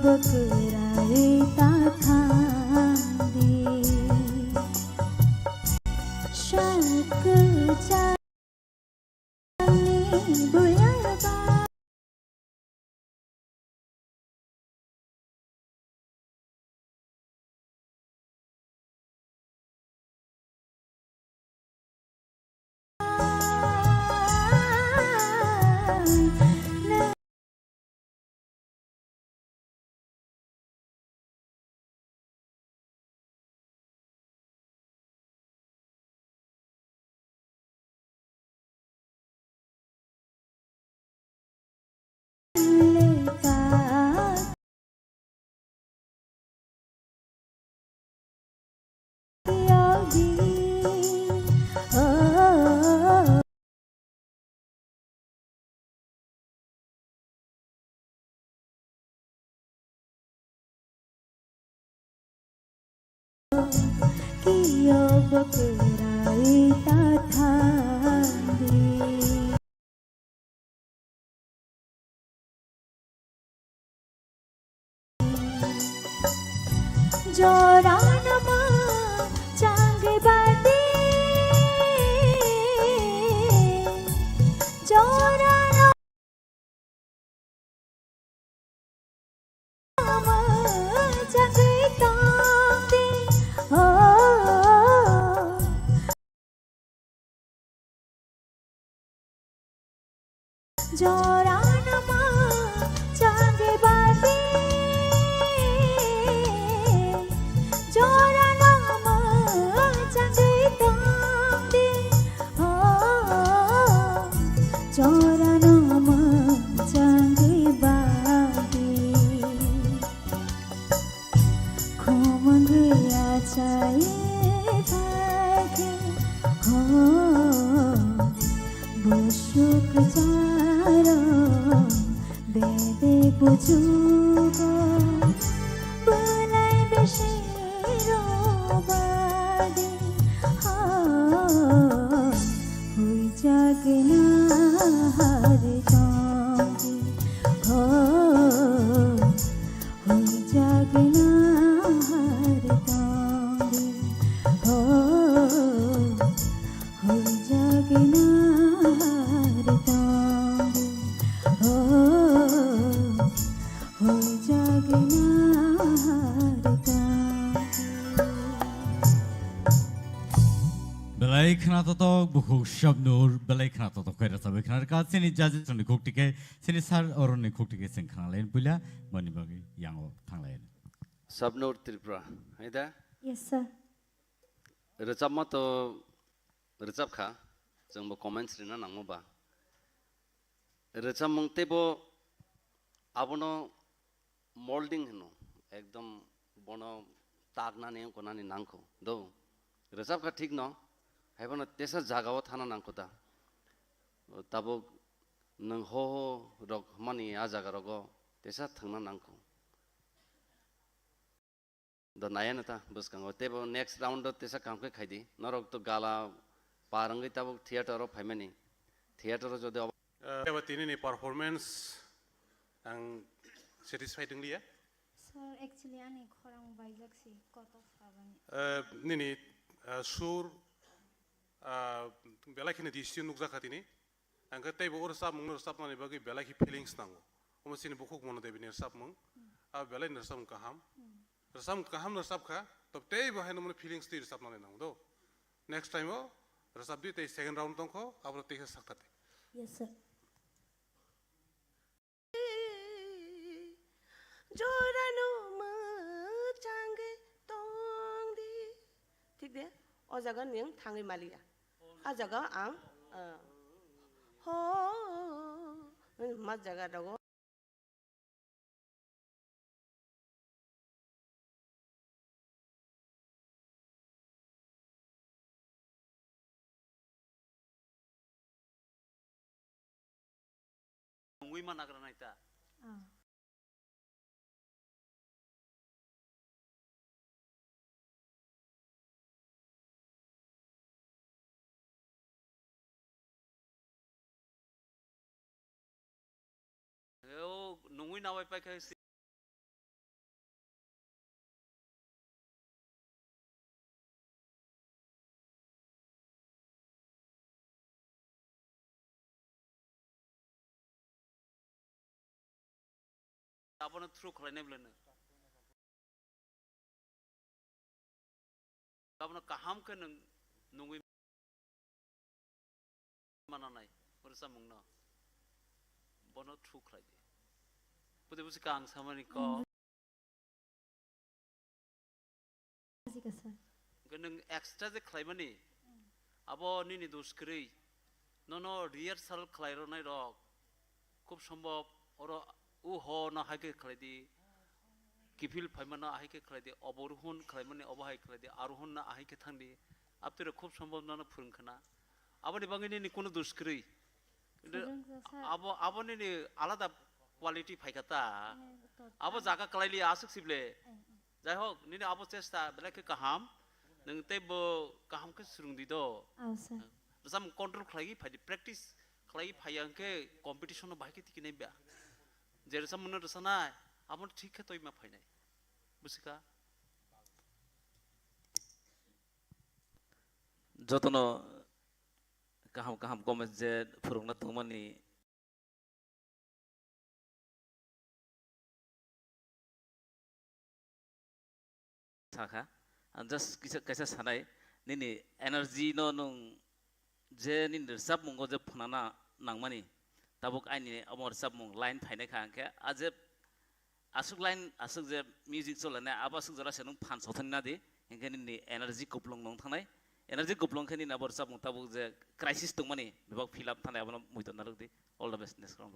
बकराए ता खांदे शक जाने बुलावा बकराए ता खांदे जोरानमा चांगे बाटे जोरानमा चांगे तांगे हो जोरानमा चांगे बाटे जोरानमा चांगे तांगे हो जोरानमा चांगे बाटे खोमंगे आचाए भागे हो बुशुक जारो बेबे बुजुगो बुलाई बेशिरो बादे हुई जागना हर जोंगी हो हुई जागना हर जोंगी हो हुई जागना हर जोंगी हो हुई जागना हर जोंगी Belai khana toto buku shabnur belai khana toto khaira sabai khana ka sini jaji suni khukti sini sar oron ni khukti ke sing khana lain pula bani bagi yang o thang lain. Sabnur Tripura, ada? Yes sir Recap mah to recap kah? Jangan bo comments rina nangmo ba. Recap mung tebo abono molding hino, ekdom bono tag nani yang konani nangko. Do recap kah ठीक no? Hai bono tesa jagawa thana nangko ta. Tabo nang ho rok mani a jaga rogo tesa thangna nangko. The Nayanata Buskango table next round of Tessa Kamke Kaidi, Norok to Gala Parangita Theatre of Himeni, Theatre of the Any performance and satisfyingly, sir actually ani khorang baijaksi koto sabani Nini, Sur Belaki decision Nukzakatini, and got table or some Sapman Bagi Belaki feelings now. Almost in a book one of the near Sapmung, a Belin or some Kaham. Some kaham rasabka, top tay behind the feelings still sapman do. Next time, rasabdi take second round tonko, I will take a sakati. yes sir जोरानमा चांगे तोंगदी ठीक दे ओ जगह नियं थांगे मालिया आ जगह आं हो मत जगह दगो Ngui mana kerana itu? Yo, nungguin awal pakai abon through khlainai blene abon kaham ke nungui mananai ursa mungna bono through khlai pute busi kang samani ko Jika sir. nung extra je khlaimani abo nini duskri no rehearsal khlairo nai rok খুব সম্ভব ওরা ও হ না হাইকে খেলাই দি কিফিল ফাইমানা হাইকে খেলাই দি অবরোহণ খেলাই মানে অবহাই খেলাই দি আরোহণ না হাইকে থাকি আপনি খুব সম্ভব না ফুরুংখানা আবারই বাঙালি নি কোনো দুষ্কৃই আবো আবনি নি আলাদা কোয়ালিটি ফাইকাতা আবো জায়গা খেলাইলি আসুক সিবলে যাই হোক নিনি আবো চেষ্টা বেলাকে কাহাম নং তেবো কাহামকে সুরুং দিদ জাম কন্ট্রোল খেলাই ফাইদি প্র্যাকটিস खाई फायं के कंपटीशन में बाकी थी नहीं ब्या जेरे सब मनो रसना है आप ठीक है तो ही मैं फाइने बुझिका जो तो नो कहम कॉमेज जे फुरुंगना तुमनी साखा जस्ट कैसे सनाई निनी एनर्जी नो नुं जे निंदर सब मुंगो जे फुनाना नांगमानी ताबुक आइनि अमर सब मुंग लाइन फाइने खांके आजे आसुक लाइन आसुक जे म्यूजिक चलने आबासुक जरा सेनु फान सथनना दि इनके नि एनर्जी कुपलंग नंग थानाय एनर्जी कुपलंग खनि नाबर सब मुंग ताबुक जे क्राइसिस दंमानी बिबाग फिल अप थानाय आबन मुइतो नारगदि all the best next round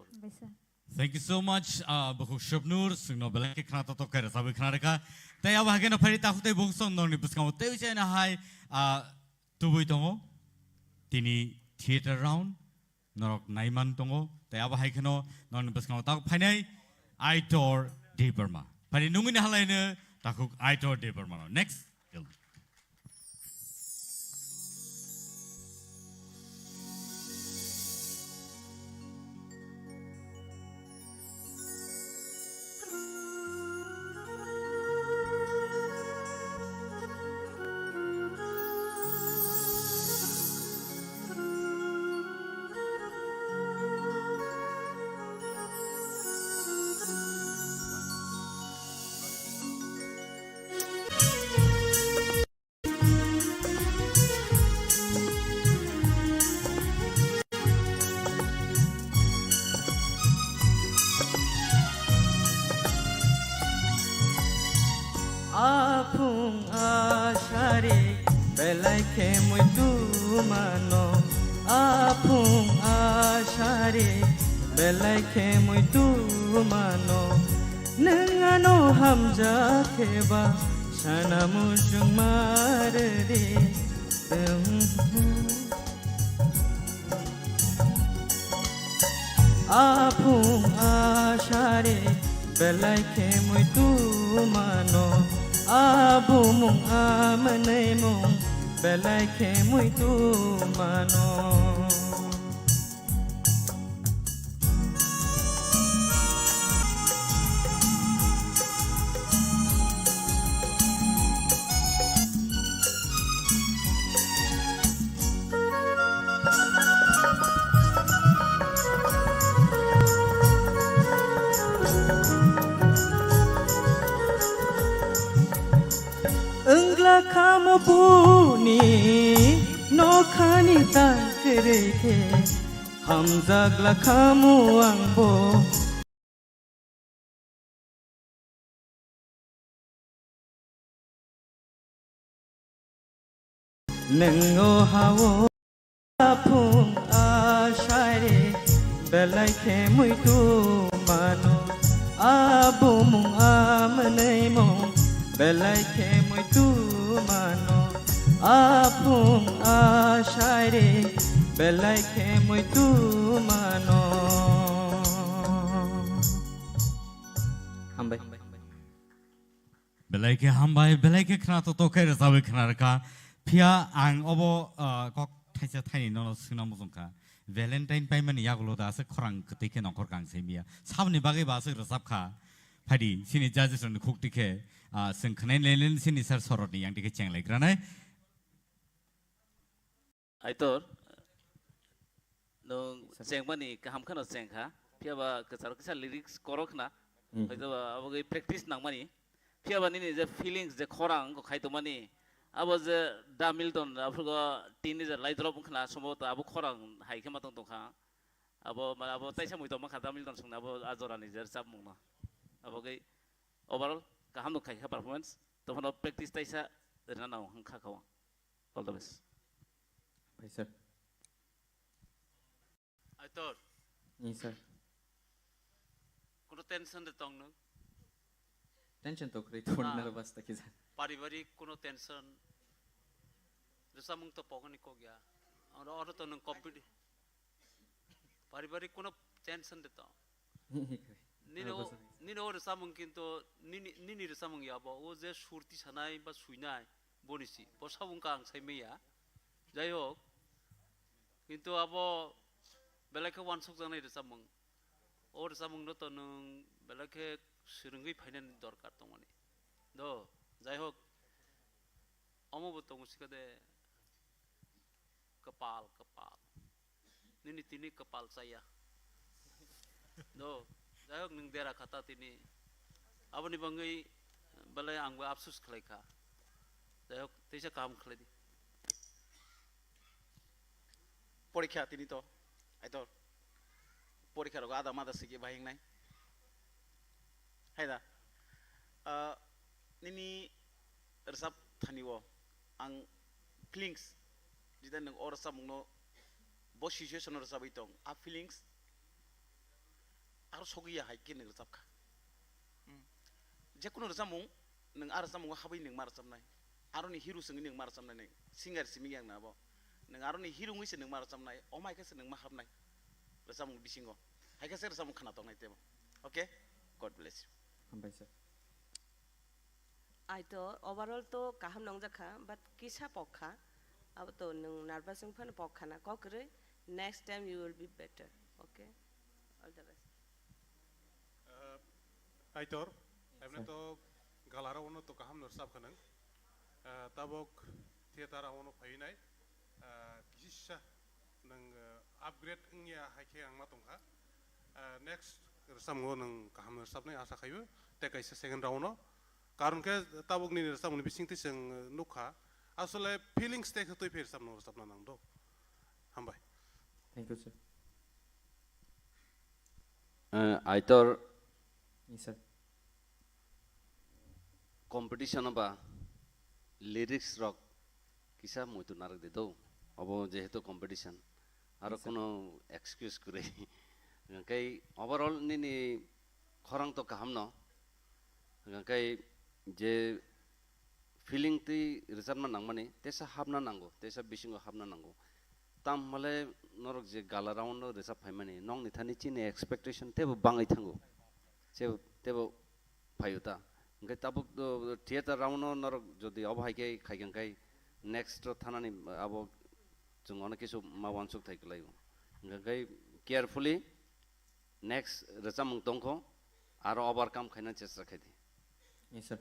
Thank you so much, Bahu Shabnur, Sungno Belaki Knata Toker, Sabi Knaraka. They have again a Perita of the books on Nonibuscamo, Tevish and a high Tubuitomo, Tini Theatre Round, Norok Naiman Tongo, the Abahakano, Nonibuscamo Tak Panay, Aitor Deberma. Parinungin Halena, Takuk Aitor Deberma. Next. Apung ashare belai ke muito mano Apung ashare belai ke muito mano Nengano hamja keba shana mujung marde Apung ashare belai ke muito mano Abu mung amanay mung belai ke muito mano Kamu buni no khani takreke ham jagla kamu angbo nengo hawo apung ashare belai ke muito mano abu mung amanay mong belai ke muito mano apung ashare belai ke muito mano hambai belai ke khna to toker sabi khnarka phia ang obo kok thaisa thaini no suna muzungka valentine paimani yagulo da ase khorang kte nokor kang semia sabni bagai ba se rasapkha phadi sini judges on khukti ke जों खनाय लेन सिनि सार सरदनि आं दिखे चेंलायग्रानाय आइतर no चेंबानि काहाम खानो चेंखा फियाबा कचार कचा lyrics करखना হয়তো আবো প্র্যাকটিস নাংমানি ফিয়াবা নিনি যে ফিলিংস যে খরাং ko খাইতমানি abo je da milton afugo tini je laidrop khna সম্ভবত abo খরাং হাইখে মাতং Tankha abo taisa moi to ma khada milton sungna abo ajorani jer sap mungna abo gai overall kaham no khai performance তখন practice তাইসা না নাও হাঙ্খা খাওয়া all the best ভাই sir আইতর নি sir কোনো tension দে তং নং tension তো করি তোর না বাস তাকি স্যার পারিবারিক কোনো টেনশন রেসামুং তো পগনি কো গিয়া আর তো নং কম্পিটি পারিবারিক কোনো টেনশন দে তো নিনো রেসামুং কিন্তু নিনি রেসামুং ইয়াবো ও যে সুরতি সানাই বা সুইনাই বনিসি বসাবুং কাং সাইমেয়া যাই হোক কিন্তু আবো বেলাকে ওয়ানসক জানাই রেসামুং ও রেসামুং তো নং বেলাকে সিরঙ্গি ফাইনান দরকার তো মানে দ যাই হোক অমবত মুসিকাদে কপাল কপাল নিনি তিনি কপাল চাইয়া দ যাই হোক নং দেরা খাতা তিনি আবনি বাঙ্গই বেলায় আংবো আফসোস খালাইখা যাই হোক তেইসা কাম খালাইদি পরীক্ষা তিনি তো আইতর পরীক্ষার আদা মাদা সিকে বাহিং নাই হাইদা নিনি রেসাব থানিও আং ফিলিংস যেটা নং অর রেসাব মুনো ব সিচুয়েশন রেসাবই দं আ ফিলিংস আর সগিয়া হাইকে নং রেসাব খা যে কোনো রেসাব মুং নং আর রেসাব মুং হাবই নং মার রেসাব নাই আরনি হিরো সঙ্গে নং মার রেসাব নাই singer Simi yang nabo nang aroni hiru ngui se nang mar sam nai o mai ka se nang ma hab nai resam bisingo hai ka se resam khana tong nai tebo okay god bless you ভাই sir I to overall to kaham nong jakha but kisa pokha ab to nung nervous sung phan pokha na ko kre next time you will be better okay all the best আইতর এমনে তো গালারা ওনো তো কাহাম নরসাব খানাং তাবক theatre YONO ফাইনাই কিসা নং upgrade ইংয়া হাইকে আং মাতংখা next রসামগো নং কাহাম নরসাবনাই আশা খাইবো তে কাইসা second রাউন্ডও কারণ কে তাবক নি রসামনি বিসিংতি जों नुखा আসলে ফিলিংস তে তুই ফের সামন রসাবনা নাং দো হামবাই থ্যাংক ইউ স্যার আইতর নি স্যার কম্পিটিশন বা লিরিক্স রক কিসা মইতো নারক দে দো অব যেহেতু কম্পিটিশন আর কোনো এক্সকিউজ করে গাঙ্কাই ওভারঅল নিনি খরাং তো কাহাম ন গাঙ্কাই যে ফিলিং তুই রিজার্ভ নাংমানি তেসা হাবনা নাঙ্গো তেসা বিসিঙ্গ হাবনা নাঙ্গো তাম হলে নরক যে গালা রাউন্ড রিজার্ভ ফাইমানি নং নিথানি চিনি এক্সপেক্টেশন তেবো বাঙাই থাঙ্গো সে তেবো ফাইউতা গাঙ্কাই তাবুক থিয়েটার রাউন্ড নরক যদি অবহাইকে খাই গাঙ্কাই নেক্সট থানানি আবো जों अनेक किसु मावानसुक थाइखलायो गांखाय केयारफुली नेक्स्ट रेजामुं दंखो आरो ओभारकाम खायना चेष्टा खायदि yes sir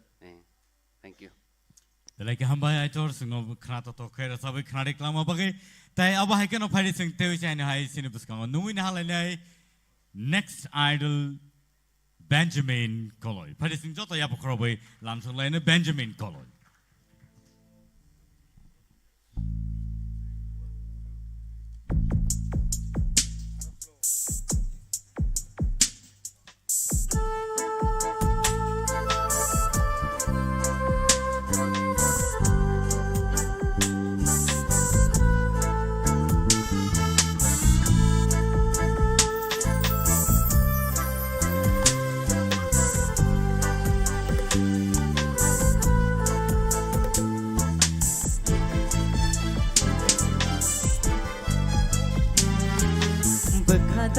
thank you Like hamba aitor singo khnata to khaira sabai khnari klama bagai tai aba haikeno phari sing teu chaina hai sini buskang nui na halai next idol Benjamin Koloy phari sing joto ya bokrobai lamsung laina Benjamin Koloy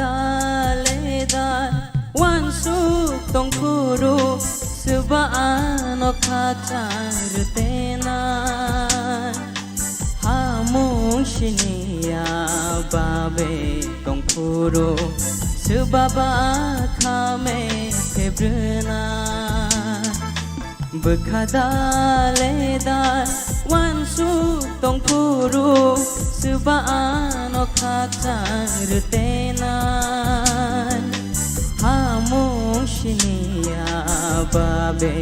Daledar wansuk tongkuru sebaan okatar tenan hamung shinia babe tongkuru sebaba kame febrena bekadaledar wansuk tongkuru sebaan okatar tenan hamung shinia babe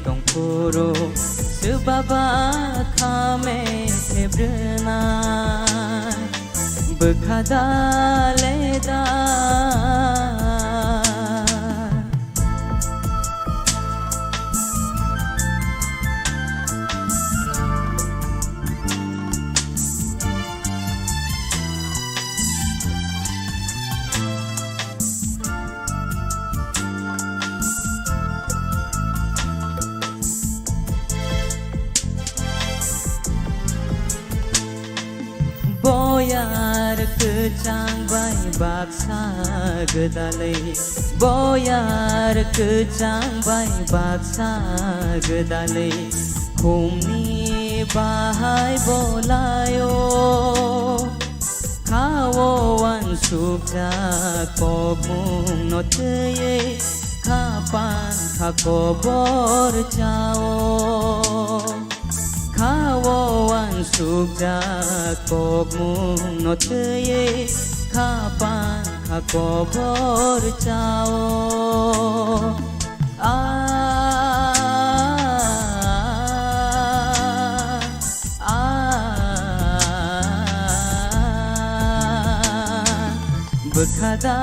tongpuro sebaba khame sebrena bekada leda boyar kecang bai baksa gedalai boyar kecang bai baksa gedalai humni bahai bolayo kawo wan sukja kobung notye kapan kakobor chao kawan sukja kobung notye kapan kakobor chao bekada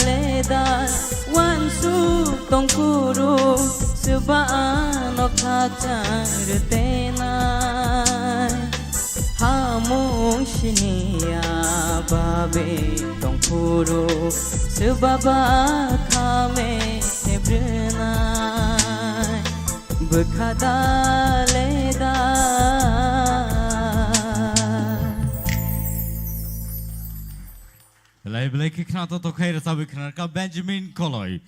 ledan wan suk tongkuru sebaan okacang retenai hamung shinia babe tongkuru sebaba khame sebrenai bekada ledan Belai belai kena to kai rasa kena ka Benjamin Koloi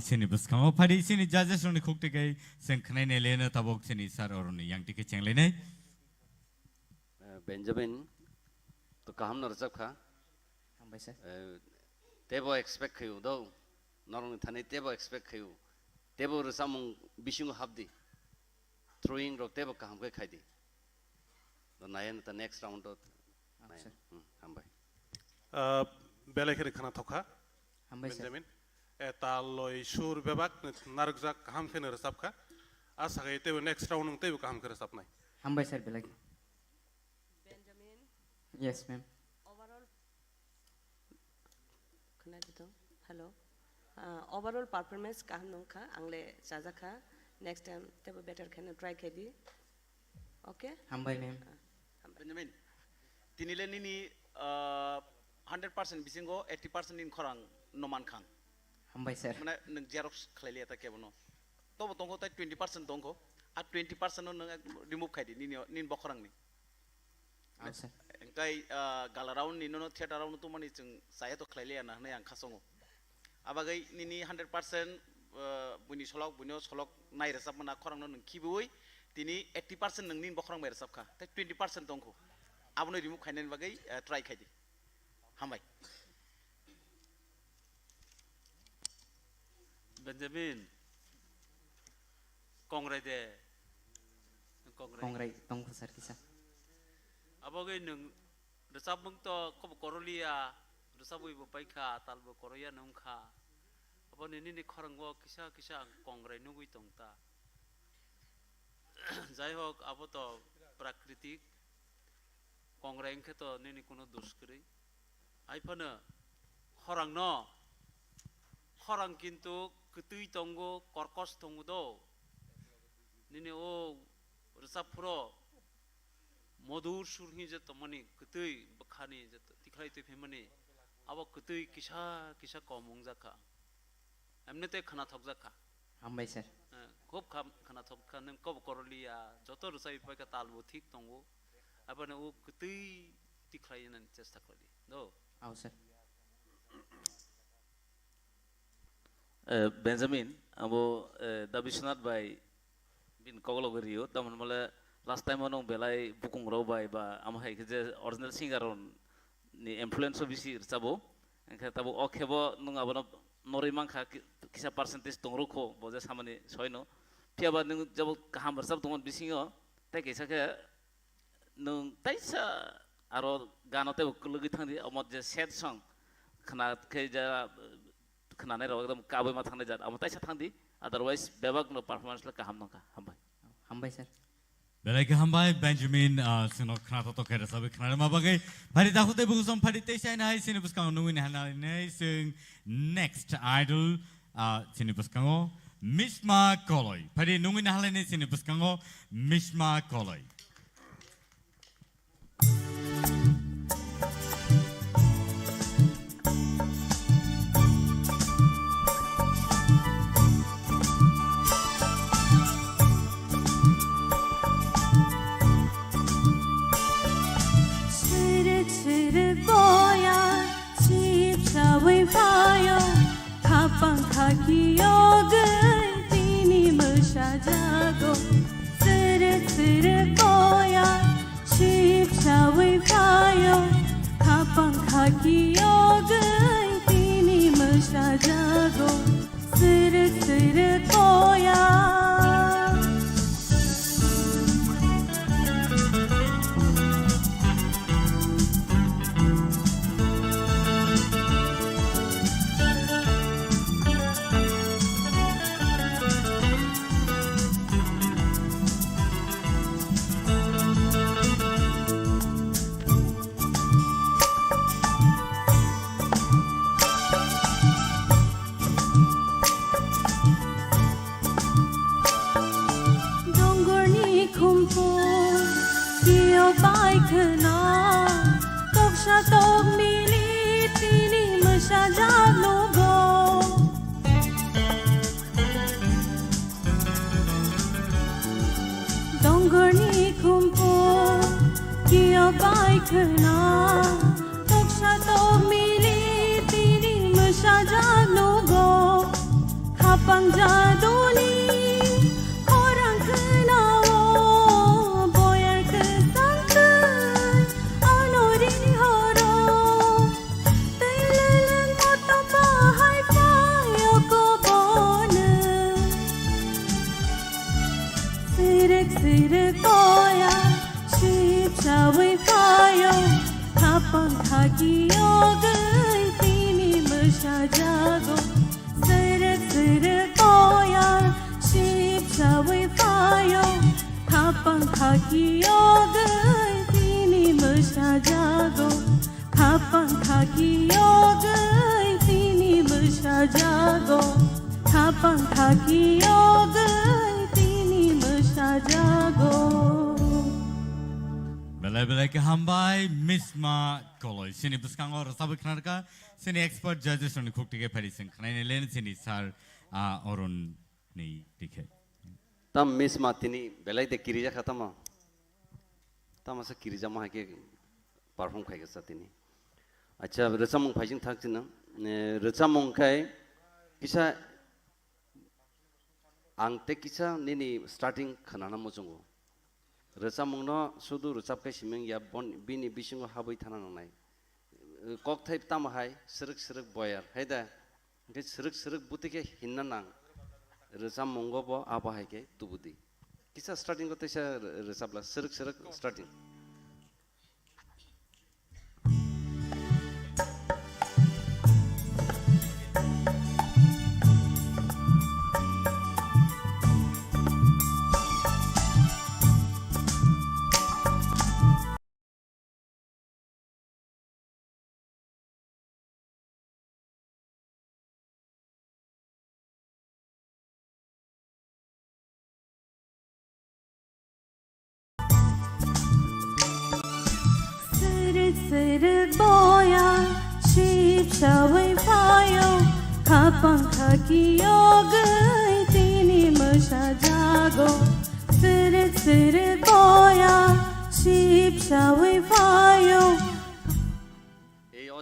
sini bersama pada sini judges orang ikut tikai sengkene nelena tabok sini sar orang yang tikai cenglene Benjamin तो काम न रजब खा हम भाई sir तेबो expect खयु दो नरंग थाने तेबो expect खयु तेबो रसामु Bishing हाबदी throwing रो तेबो काम के खाइदी तो नायन त नेक्स्ट राउंड तो हम भाई बेलेखेर खाना थोखा बेंजामिन तालय सुर बेबाक नारगजा काम खेन रसाब खा आशा गई तेबो नेक्स्ट राउंड तेबो काम के रसाब नाय हम भाई सर बेलेख Benjamin, yes ma'am overall, hello, overall performance kaham nongka, angle jajaka, next time tebo better can try kedi, okay? हम भाई ma'am Benjamin, tinile nini 100% bisingo 80% in korang noman kang. हम भाई sir Mana neng Xerox khleli ata kebono. Tobo tongko tai 20% tongko, at 20% no neng remove khaidi nin bokorang ni. हाँ sir Engkai galaraun ni no theater raun tu mani chung saya to khleli ana na yang khasongo. Abagai nini 100% buni solok nai resap mana korang no neng kibui tini 80% neng nin bokorang mai resap kha. Tai 20% tongko. Abono remove khainan bagai try khaidi. Hambai. Benjamin, Kongrai de, Kongrai tong sar kisah Abogai nung resab mung to ko korolia, resab ibu paika tal bo koroya nung kha. Abo nini ni khorang bo kisa Kongrai nungui tongta. Jai hok abo to prakritik Kongrai engke to nini kuno duskri. Ai pana khorang no khorang kintu ketui tonggo korkos tonggo do nini o resap puro modur surhi je tomani ketui bakhani je tikhai te phemani abo ketui kisa komong jakha emne te khana thok jakha हम भाई sir खूब khana thok khan kob korolia joto rusai pa ka talbo thik tonggo apane o ketui tikhai nan chesta kori do आओ sir Benjamin, abo Dabisnath by bin Koglogerio, taman mala last time onong belai bukung row by ba amahai kje original singer on ni influence of bisi sabo, engka tabo okhebo nung abono norimang kha kisa percentage tongroko boja samani soino, piaba nung jabo kaham bersab tongon bisingo, tai kisa ke nung taisa aro ganote ukulugi thangdi amot je sad song, khana ke ja खोनानाय राव एकदम काबै मा थांनाय जात आमो ताइसा थांदि otherwise बेबाग no performance ला काहाम नका हामबाय हामबाय sir Belai hambai Benjamin sinok knata to kera sabi knara mabagai hari tahu te bugusam hari te sai nai sini buskang nungin hana nai sing next idol sini buskango Mishma Koloi hari nungin hana nai sini buskango Mishma Koloi. Belai hambai Mishma Koloi sini buskang or sabi knarka sini expert judges on cook tige pari sing knai len sini sar oron ni dikhe tam Mishma tini belai de kirija khatama tam asa kirija ma ke perform khai gesa tini acha rechamung phaijing thak china rechamung khai kisa angte kisa nini starting khanana mojungo rechamung no sudu recap kai simeng ya bon bini bisingo habai thana nangnai kok thai tam hai sruk boyar haida ke sruk butike hinna nang rechamung go bo aba hai ke tubudi kisa starting gote sa recapla sruk starting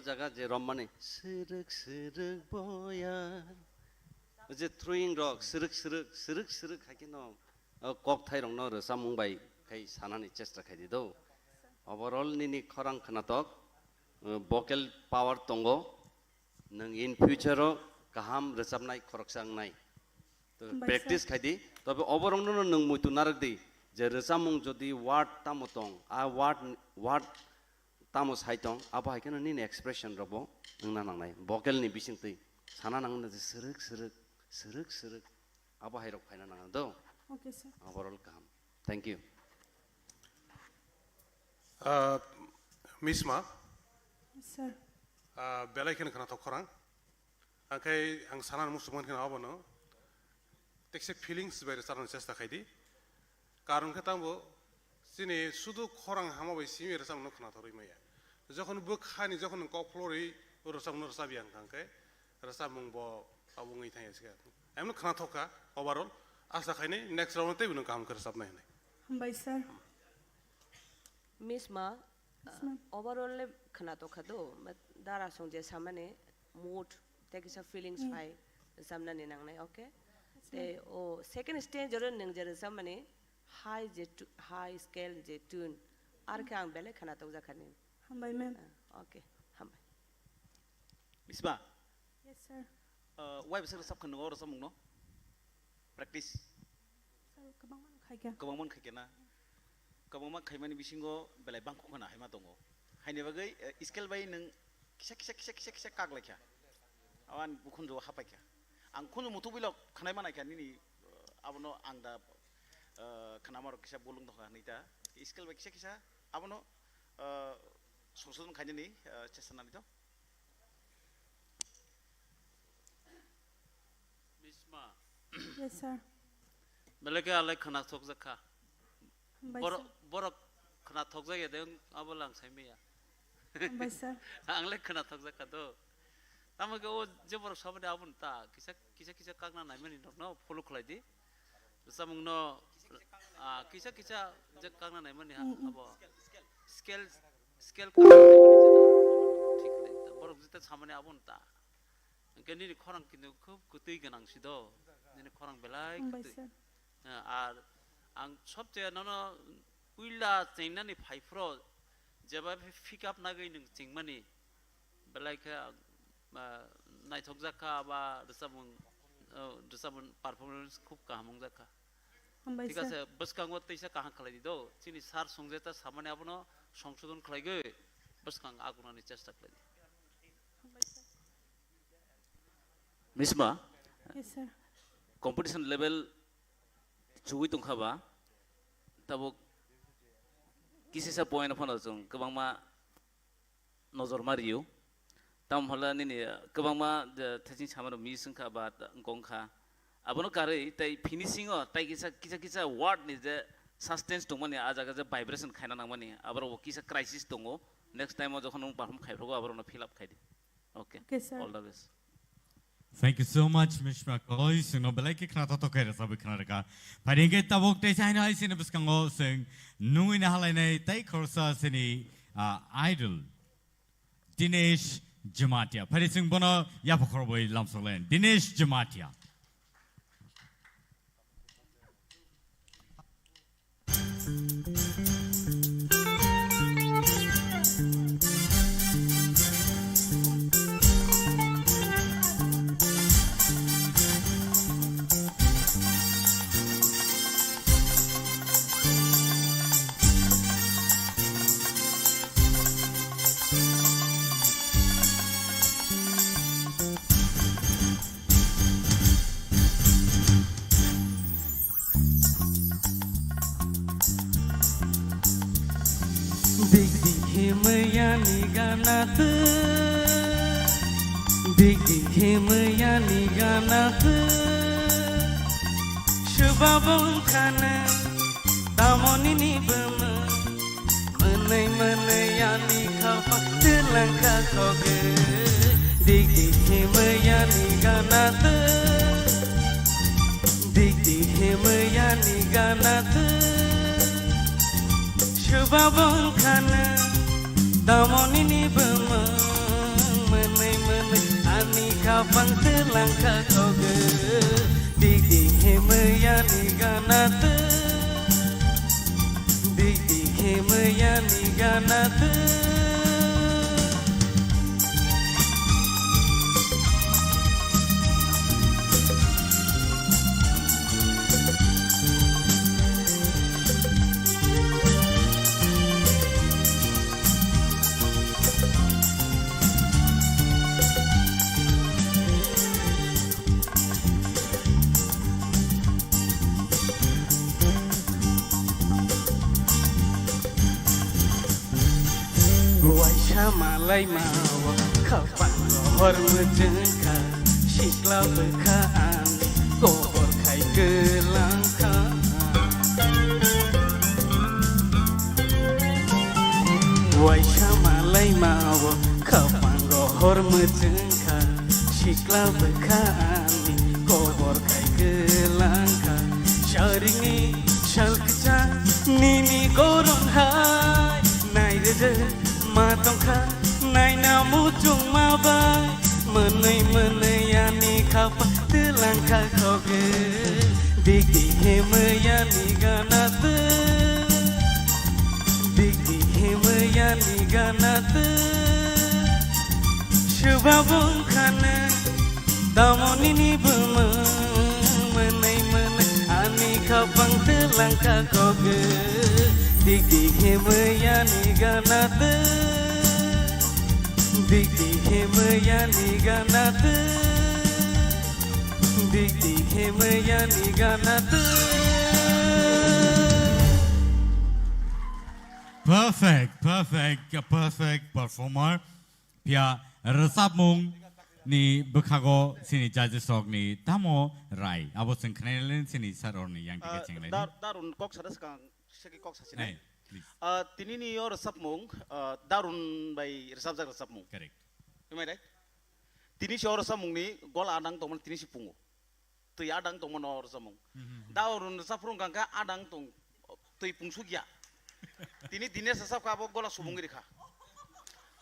jaga je rommane siruk boya je throwing rock siruk hake no kok thai rong no samung bai kai sanani chesta khai di do overall nini khorang khanatok vocal power tongo nang in future kaham resapnai khoroksang nai to practice khai di tobe overall no nang muitu narak di je resamung jodi word tamotong a word tamos haitong aba haikena nin expression robo nangna nangnai vocal ni bising tei साना नांगोन जे Sorok abo hairok phaina nang do Okay, sir. overall kaham thank you Misma Yes, sir. belai kena kena tokorang angkai ang sanan musuman kena abo no tekse feelings bayar saran cesta khaidi karon kata bo sini sudu khorang hama bai simi resam no kena thori maya যখন bo khani যখন ko flori resam no resam yang angkai resam mung bo abung ngai thai ska amno kena thoka overall asa khaini next round te bino kam kar sab nai Bye, sir. Miss Ma, Yes, ma'am. overall le khana to khado, but dara song je samane mood, take some feelings fine, samna ni nang nai, okay? Te o second stage jore nang jere samane high scale je tune, ar kang bele khana to zakhane. Bye, ma'am. Okay, hambai. Misma, Yes, sir. why besar sab kan ngor samung no? Practice. Sir, kabang man khai kya? Kabangman khaikena. Kabangma khaimani bisingo belai bangko kana haima tongo. Haine bagai skill bai nang kisa kaglakya. Awan bukhunjo hapaikya. Ang khunu mutu bilok khanai manai kya nini abono angda khanamar kisa bolung dokha nita. Skill bai kisa abono sosodon khainani chesanani to. Misma, Yes, sir. belake alai khana thok zakha. Bye, Borok khana thok jage deng abo lang saimiya. sir. Bye, sir. Angle khana thok zakha do. Tamage o je borok sabade abun ta kisa kagna nai mani no follow khlai di. Samung no kisa je kagna nai mani abo scale kagna nai mani jeta ঠিক নাই borok jeta samane abun ta. Kini khorang kintu khub kutui ganang sido. Ini khorang belai Bye, kutui. sir. আর আং সবচেয়ে নন উইলা চেংনানি ফাইফ্র যেভাবে pick up নাগৈ নং চেংমানি বেলাইখা নাইথক জাখা বা রসাবন performance খুব কাহামং জাখা Bye, ঠিক আছে sir. বসকাঙ্গ তৈসা কাহা খালাই দিদো চিনি সার সংজেতা সামানে আপনো সংশোধন খালাইগৈ বসকাং আগুনানি চেষ্টা খালাই দি Misma, Yes, sir. competition level chui tung khaba tabuk kisi sa point of honor jong kabang ma nozor mariu tam hola ni kabang ma thaching chamano mi sungkha ba ngong kha abono kare tai finishing o tai kisa word ni je suspense tung mani aja ga je vibration khaina nang mani abaro kisa crisis tongo next time o jokhon perform khaibrogo abaro no fill up khai di okay Okay, sir. all the best. Thank you so much, Mishma Koi. Sing no belai ki khana to kere sabi khana ka. Paringe tabok te sai nai sin biskango sing nui na halai nei tai khorsa sini idol Dinesh Jamatia. Pari sing bono ya pokroboy lamsolen. Dinesh Jamatia. Himaya niganat Shubabong kana Tamoni ni bama Manay yani kafa Tilangka koge Digi himaya niganat Digi himaya niganat Shubabong kana Tamoni ni bama Ani kapang telangka koge Digi himaya niganat Digi himaya niganat Waishamalai mawa Kapan gohor mejengka Sikla bekaan Gohor kai gelangkaan Waishamalai mawa Kapan gohor mejengka Sikla bekaan Gohor kai gelangkaan Sharingi shalkcha Nini gorong hai Nai reje matongka Nai namu chung mabai Menai menai yani kapa Telangka koge Digi heme yani ganate Digi heme yani ganate Shubabung khane Damoni ni bema Menai menai ani kapang telangka koge Digi heme yani ganate Digi heme yani ganate Digi heme yani ganate perfect performer Pia resap mung ni bekago sini judges sok ni tamo rai abo sengknelen sini saror ni yang tiga ceng lain darun kok sada sekarang segi kok sasina tini ni or resap mung darun bay resap jak resap mung correct gimana deh tini si or resap mung ni gol adang tong tini si pungu tu adang tong or resap mung darun resap rung kangka adang tong tu pungsu ya tini dines resap ka abo gola subung giri kha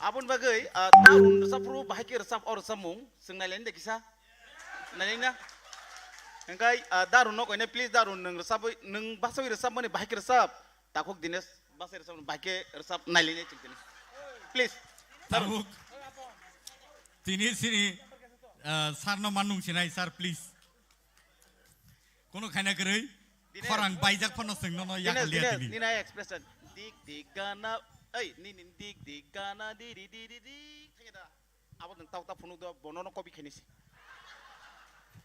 Abon bagai darun resap ru bahaki resap or resap mung seng nailen deh kisah nailen na engkai darun no ini please darun neng resap neng bahasa resap mana bahaki resap takuk dines bahasa resap bahaki resap nailen cik dines please takuk tini sini sarno manung sinai sar please kono khana kerei orang baijak pano seng no yak lihat ini ini naya expression dik dik gana nin dik dik gana di kita apa tentang tahu tak penuh doa bonono kopi kenis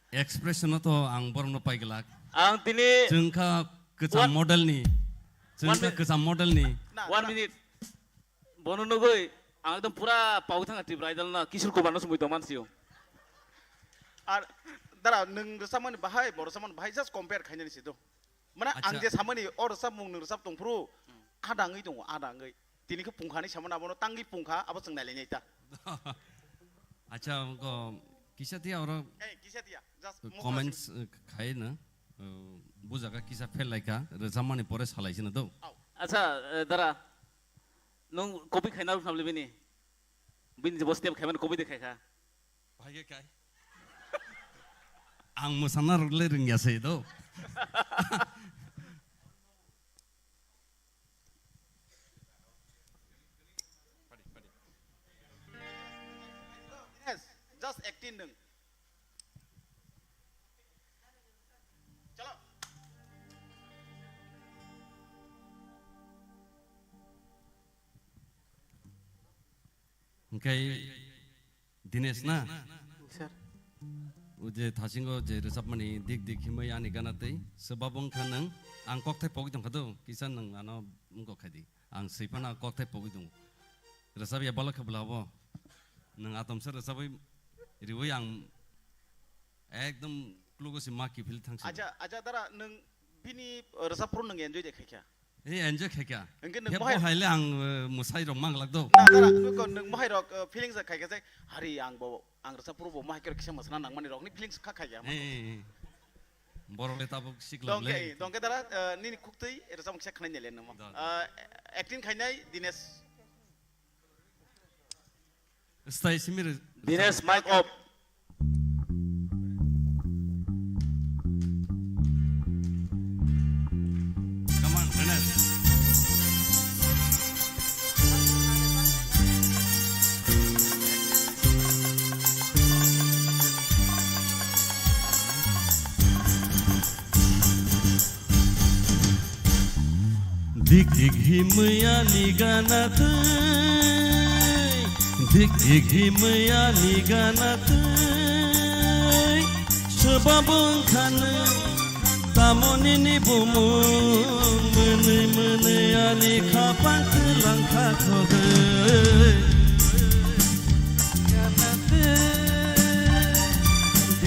expression itu ang borong no paigelak ang tini jengka kecam model ni jengka kecam model ni 1 minute bonono goi ang itu pura pau thang ati bridal na Kishore Kumar no semui teman sih dara neng resap mana bahai bor resap mana bahai just compare kayaknya di situ mana ang je sama ni or resap mung neng resap tong pru ada ngai dong ada ngai tini ke pungka ni sama nabo tanggi pungka apa seng nalenya ita acha ko kisah dia orang kisah dia just comments khai na bujaga kisah fail laika resap mana pore salai sini tu acha dara nong kopi khaina ru namle bini bin je bostep khaiman kopi de khai kha bhai kai ang musana le ringya se do just acting deng chalo okay Dinesh na sir uje thasingo je resap mani dik dik himai ani ganate sebabong khanang ang kokthai pogi dong khadu kisan nang ano mungko khadi ang sipana kokthai pogi dong resap ya balak khablabo nang atom ser resap riwai ang ekdom klugo si maki fil thang aja dara neng bini resap pro neng enjoy deh kaya enjoy kaya engke neng mohai haile ang musai rom mang lagdo nah dara ko neng mohai rok feelings kaya kaya hari ang bawa ang resap pro bawa mohai kira kisah masana nang mani rok ni feelings kaya borole tabuk siklo le dongke dara ni kuktei resap kisah kena nyelen nama acting kaya Dinesh stay simir Dinesh mic off come on Dinesh dik dik himaya niganat dik dik himaya niganat sebabong khana tamoni ni bumu mene mene ani khapang langkha khoge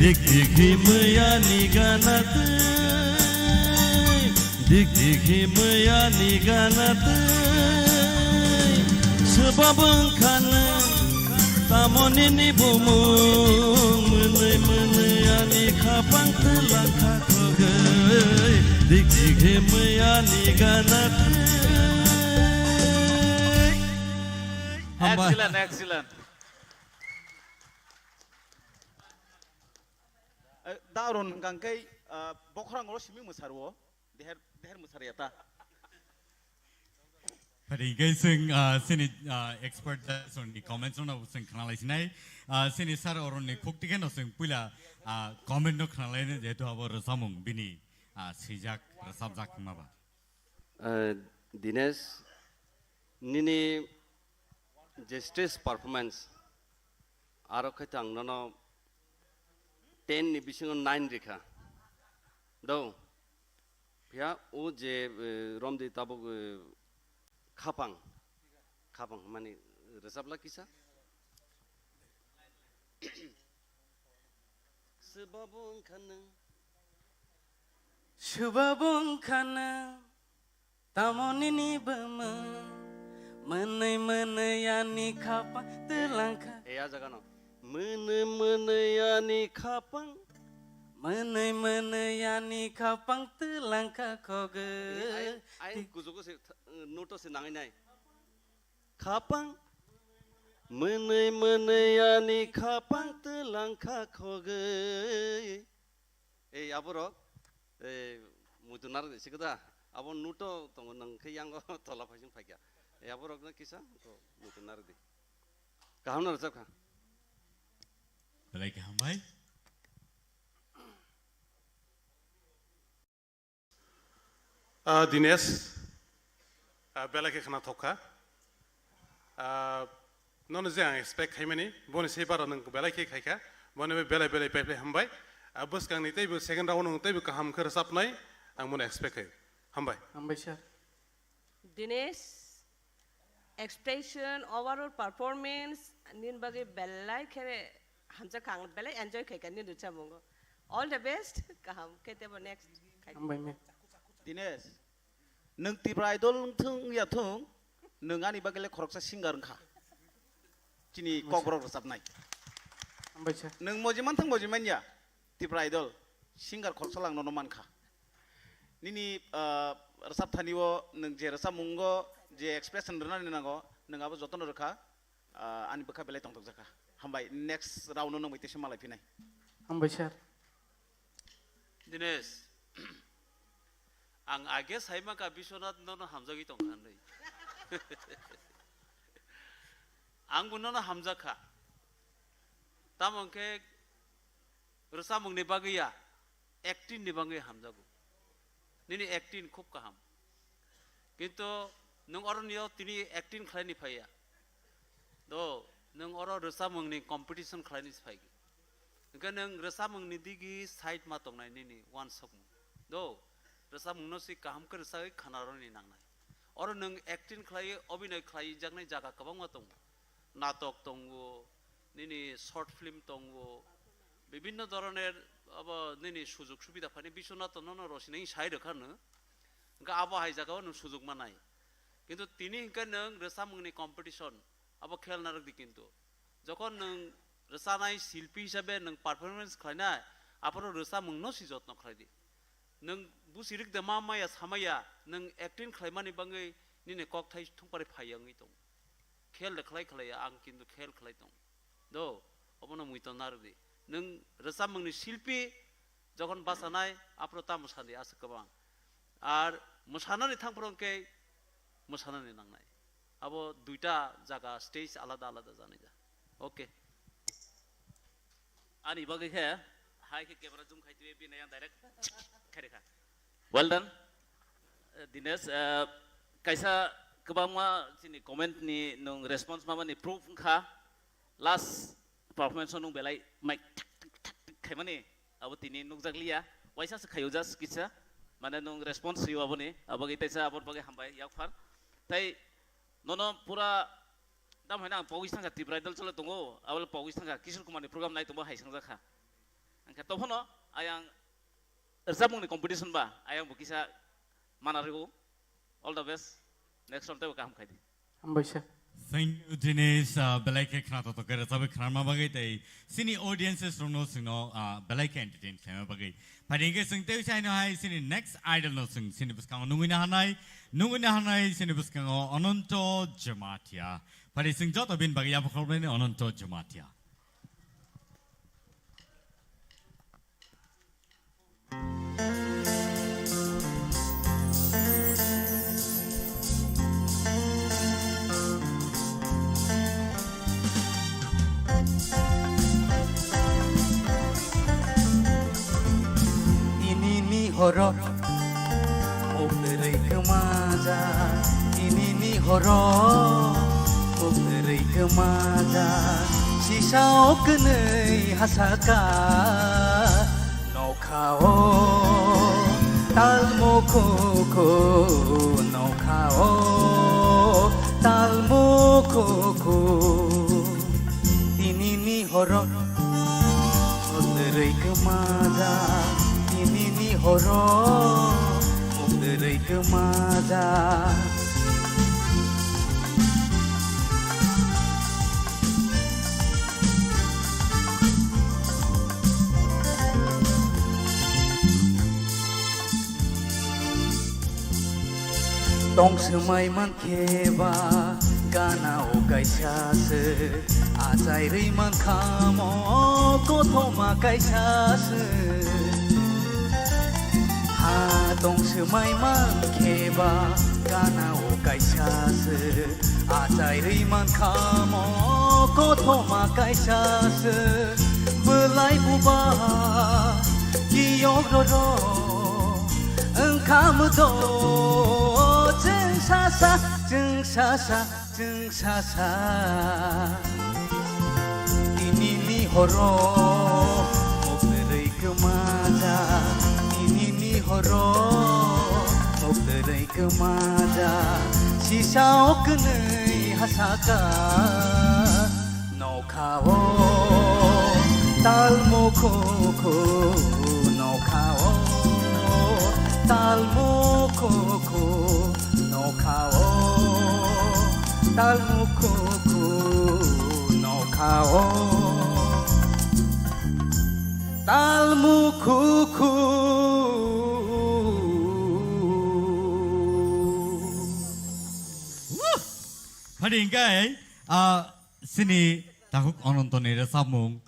dik dik himyani ganat dik dik himyani ganat sebab engkana tamonini bumung menai menayani kapang telangka kogai dik dik himyani ganat. Excellent, excellent. Daron gangkai bokrang ngoro simi musarwo deher musariata. Pari guys sing sini expert son di comments on sing khnalai sinai sini sar oron ni khukti ken sing pula comment no khnalai ne jetu abo rasamung bini sijak rasabjak maba. Dinesh nini je stage performance aro khaita angnono 10 ni bisingo 9 rekha do pia o je romdi tabuk khapang mani resabla kisa sebabun kana tamonini bama menai menayani kapang telangka ya jaga no menayani kapang menai menayani kapang telangka koge ai gujugo se noto se nangai nai kapang menayani kapang telangka koge aboro mutunar sikada abon nuto tongo nang khyango tola phajing phagya aboro na kisa to mutunar di kaham na rakha Belai ke hambai. Dinesh belai ke khana thoka non je ang expect khaimani boni se baro nang belai ke khaika boni belai peple hambai bus kang ni teibu second round nang teibu kaham khar sapnai ang mon expect khai hambai sir Dinesh expression overall performance nin bagi belai khere hamza kang belai enjoy khai kan nin ducha mongo all the best kaham ketebo next Dinesh nung tipra idol thung ya thung nung ani bagale khoroksa singer kha kini kokrok sapnai sir nung mojiman thang mojiman ya tipra idol singer khoroksa lang no man kha nini resap thaniwo nung je resap mungo je expression rana ni nango nung abo jotono rekha ani bakha belai tong jaka hambai next round no moite semalai pinai sir Dinesh ang age saima ka Biswanath nono hamjagi tongkhan rei ang bunono hamjaka tamongke resamung ni bagiya acting ni bangai hamjago nini acting khub kaham kintu nung oroniyo tini acting khlaini phaiya do nung oro resamung ni competition khlaini phaigi nka nung resamung ni digi side ma tongnai nini one song do resamung no si kaham ke resai khanaro ni nangnai oro nung acting khlai obinoi khlai jagnai jaga kabang ma tong natok tongo nini short film tongo bibinno doroner abo nini sujog subida phani Biswanath nono rosinai sai rekhano nka abo hai jaga no sujog manai কিন্তু তিনি হিংকা নং রেসামুংনি competition আবো খেলনা রাখদি কিন্তু যখন নং রেসানাই শিল্পী হিসাবে নং পারফরমেন্স খাইনা আপরো রেসামুং নো সি যত্ন খাইদি নং বুসিরিক দে মামায়া সামায়া নং অ্যাক্টিং খাইমানি বাঙ্গै নিনে কক থাই থংপারে ফাইয়াঙ্গি দं খেল দেখাই খালাया आं কিন্তু খেল খালাই दं দো অবনো মুইতো নারদি নং রেসামুংনি শিল্পী যখন বাসানাই আপরো তা মোসাদি আছে गोबां আর মোসানানি থাংফরंके मोसानानै नांनाय आबो दुइटा जागा स्टेज आलादा आलादा जानाय जा okay ani bagi khe hai ke camera zoom khai tibe binaya direct kharekha well done Dinesh kaisa kebangma sini comment ni nung response mama ni proof kha last performance nung belai mic khaimani abo tini nung jaglia waisa se khayo jas kisa mane nung response riu abo ni abo gi taisa abo bagi hambai yak phar tai nono pura dam haina pogis thanga tibrai dal chole tongo abal pogis thanga Kishore Kumar ni program nai tongo haisang jakha angka topono ayang resabung ni competition ba ayang bukisa manarigo all the best next time tayo kaham khaidi Ambaisa. Thank you, Dinesh. Belai khana to kare sabi khana bagai tai sini audiences rongno singno belai entertain khama bagai. Paringe sing teu chai no hai sini next idol no sing sini buskang nungina hanai sini buskang Ananto Jamatia. Pari sing joto bin bagai apa kau ni Ananto Jamatia. Horo Mukterai kemaja Ini ni horo Mukterai kemaja Sisau kenai hasaka Nokao Talmo koko Nokao Talmo koko Ini ni horo Mukterai kemaja horo mukterai kemaja tong semai man keba gana o kaisase ajai rei man khamo kothoma kaisase Dong semai man keba gana o kaisas ajai riman khamo kothoma kaisas belai buba kiyok ro engkam do jeng sasa ini ni horo mukterai kemaja horo mukterai kemaja sisau kenai hasaka nokao talmo koko nokao talmo koko nokao talmo koko nokao talmo koko Paringkai sini tahuk Ananto ni resabung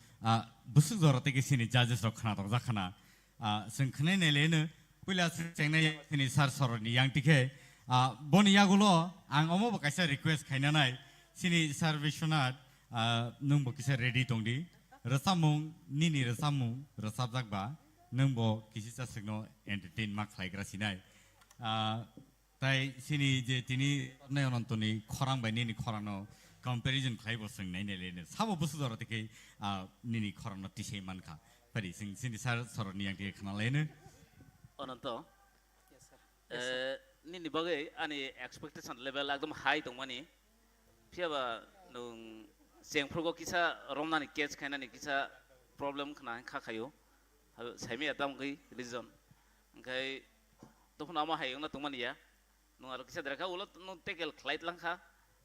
busuk zora teki sini judges ro khana tok jakhana sing khane ne lene pula chengnai sini sar soroni yang tike boni yagulo ang omo bakaisa request khaina nai sini sar Vishwanath nung bo kisa ready tongdi resabung nini resabung resabjak ba nung bo kisi sa signo entertain mak khlaigra sinai Tai sini je tini nai Ananto ni khorang bai nini khorang no comparison khlaibo sing nai ne lene sabo busu dora teke nini khorang no tisei mankha pari sing sini sar soroni yang tike khana lene Ananto nini bagai ani expectation level ekdom high tongmani phiaba nung sengphrogo kisa romnani catch khainani kisa problem khana khakhayo saimi atam gai reason kai tofna ama hayong na tongmani ya nung aro kisa deraka ulot nung tekel flight langkha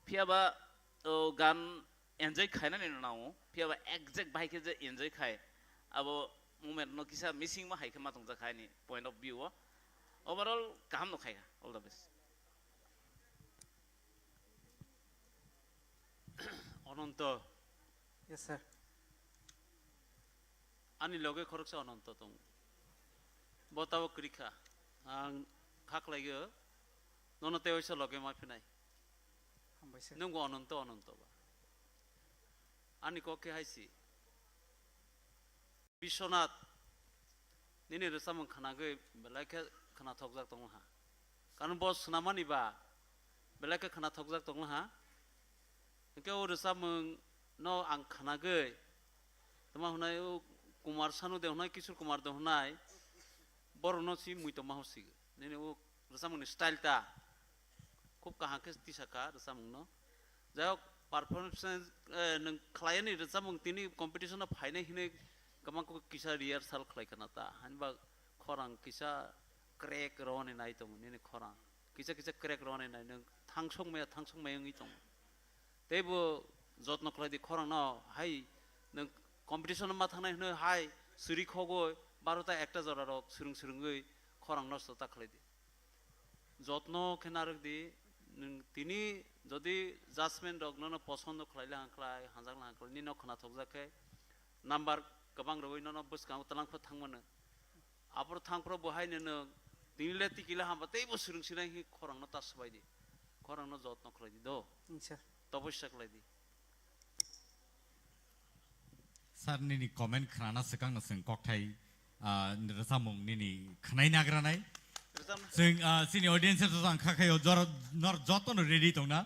phiaba gan enjoy khainani nau phiaba exact bike je enjoy khai abo moment no kisa missing ma haika ma tongja khaini point of view overall kaham no khaiga all the best Ananto yes sir ani loge khoroksa Ananto tong botao krikha ang khak laigo nono teoisa loge ma phinai Ambaisa. nunggo Ananto ba ani ko ke haisi Vishwanath nini resamung khana ge belaka khana thokjak tong ha karon bos snamani ba belaka khana thokjak tong ha ke o resamung no ang khana ge tama hunai Kumar Sanu de hunai Kishore Kumar de hunai bor no si mui to ma hosi nini o resamung ni style ta খুব কাহাকে তিসাকা রেসামুং ন যাই হোক performance নং খ্লাইনি রেসামুং তিনি competition final হিনে गोबां किसा रिहार्साल खालायखाना ता हानबा खरां किसा क्रेक रने नाय दं निनि खरां किसा किसा क्रेक रने नाय नों थांसंमायङै दं तेबो जत्न खालायदि खरां न हाय नों कम्पिटिसन मा थांनाय होनो हाय सिरि खगो 12टा একটা जरा रक सुरुङै खरां नस्त ता खालायदि যত্ন খেনারক দি তিনি যদি জাজমেন্ট রক নন পছন্দ খাইলে হাंख्लाय हांजांला हांख्लाय नि नखना थकजाखे नाम्बार गोबां रवै नन बसकां तलांफो थांमोनो आपर थांफ्रो बहायनो नों दिनले तिकिला हामबातै बसुरुंसिनाय हि खरांनो तासबायदि खरांनो যত্न खालायदि द सर तपस्या खालायदि सार निनि कमेन्ट खाना सिगां नसों ककथाय रसामुं निनि खनाय नाग्रानाय जों सिनि ऑडियंस तो आं खाखायो जर नर जतन रेडी दंना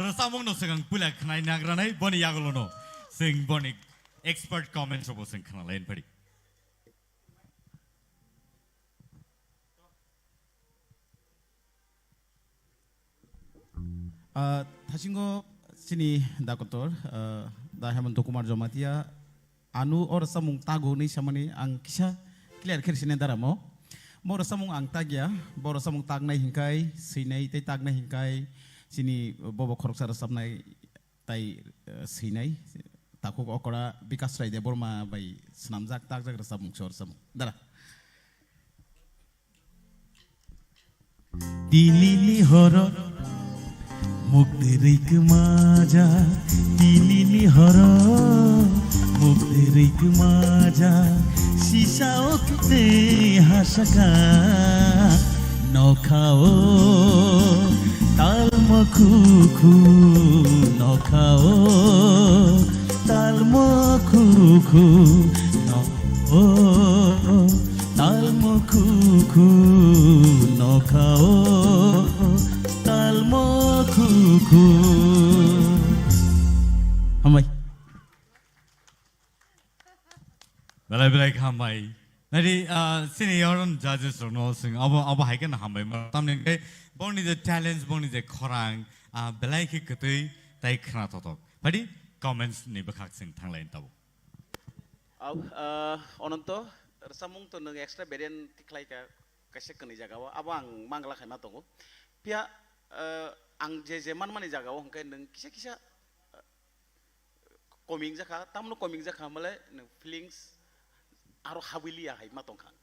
रसामुं न सिगां पुला खनाय नाग्रानाय बनि यागलनो जों बनि एक्सपर्ट कमेन्ट सबो जों खनालायन फडी थासिंगो सिनि दाकटर दा Hemant Kumar Jamatia anu or samung tago ni samani ang kisah clear kirsine daramo mor samung ang tagya bor samung tagnai hingkai sinai tai tagnai hingkai sini bobo khorksar samnai tai sinai takuk okora bikas rai de borma bai snamjak tagjak samung sor samung dara dilili horo mukti maja dilili horo Muktirik maja sisa okte hasaka nokhao talmo kuku nokhao talmo kuku no talmo kuku nokhao talmo kuku hamai belai hambai nadi senior judges no sing abo haiken hambai tamne ke boni the talents boni the khorang belai ki ketui tai khna totok padi comments ni bakhak sing thanglain tabo ononto samung to nang extra variant tiklai ka kase kani jagawa abo ang mangla khaima tongo pia ang je man mani jagawa hangkai nang kisa kisa coming jaka tamno coming jaka male nang feelings aro habilia hai matongkang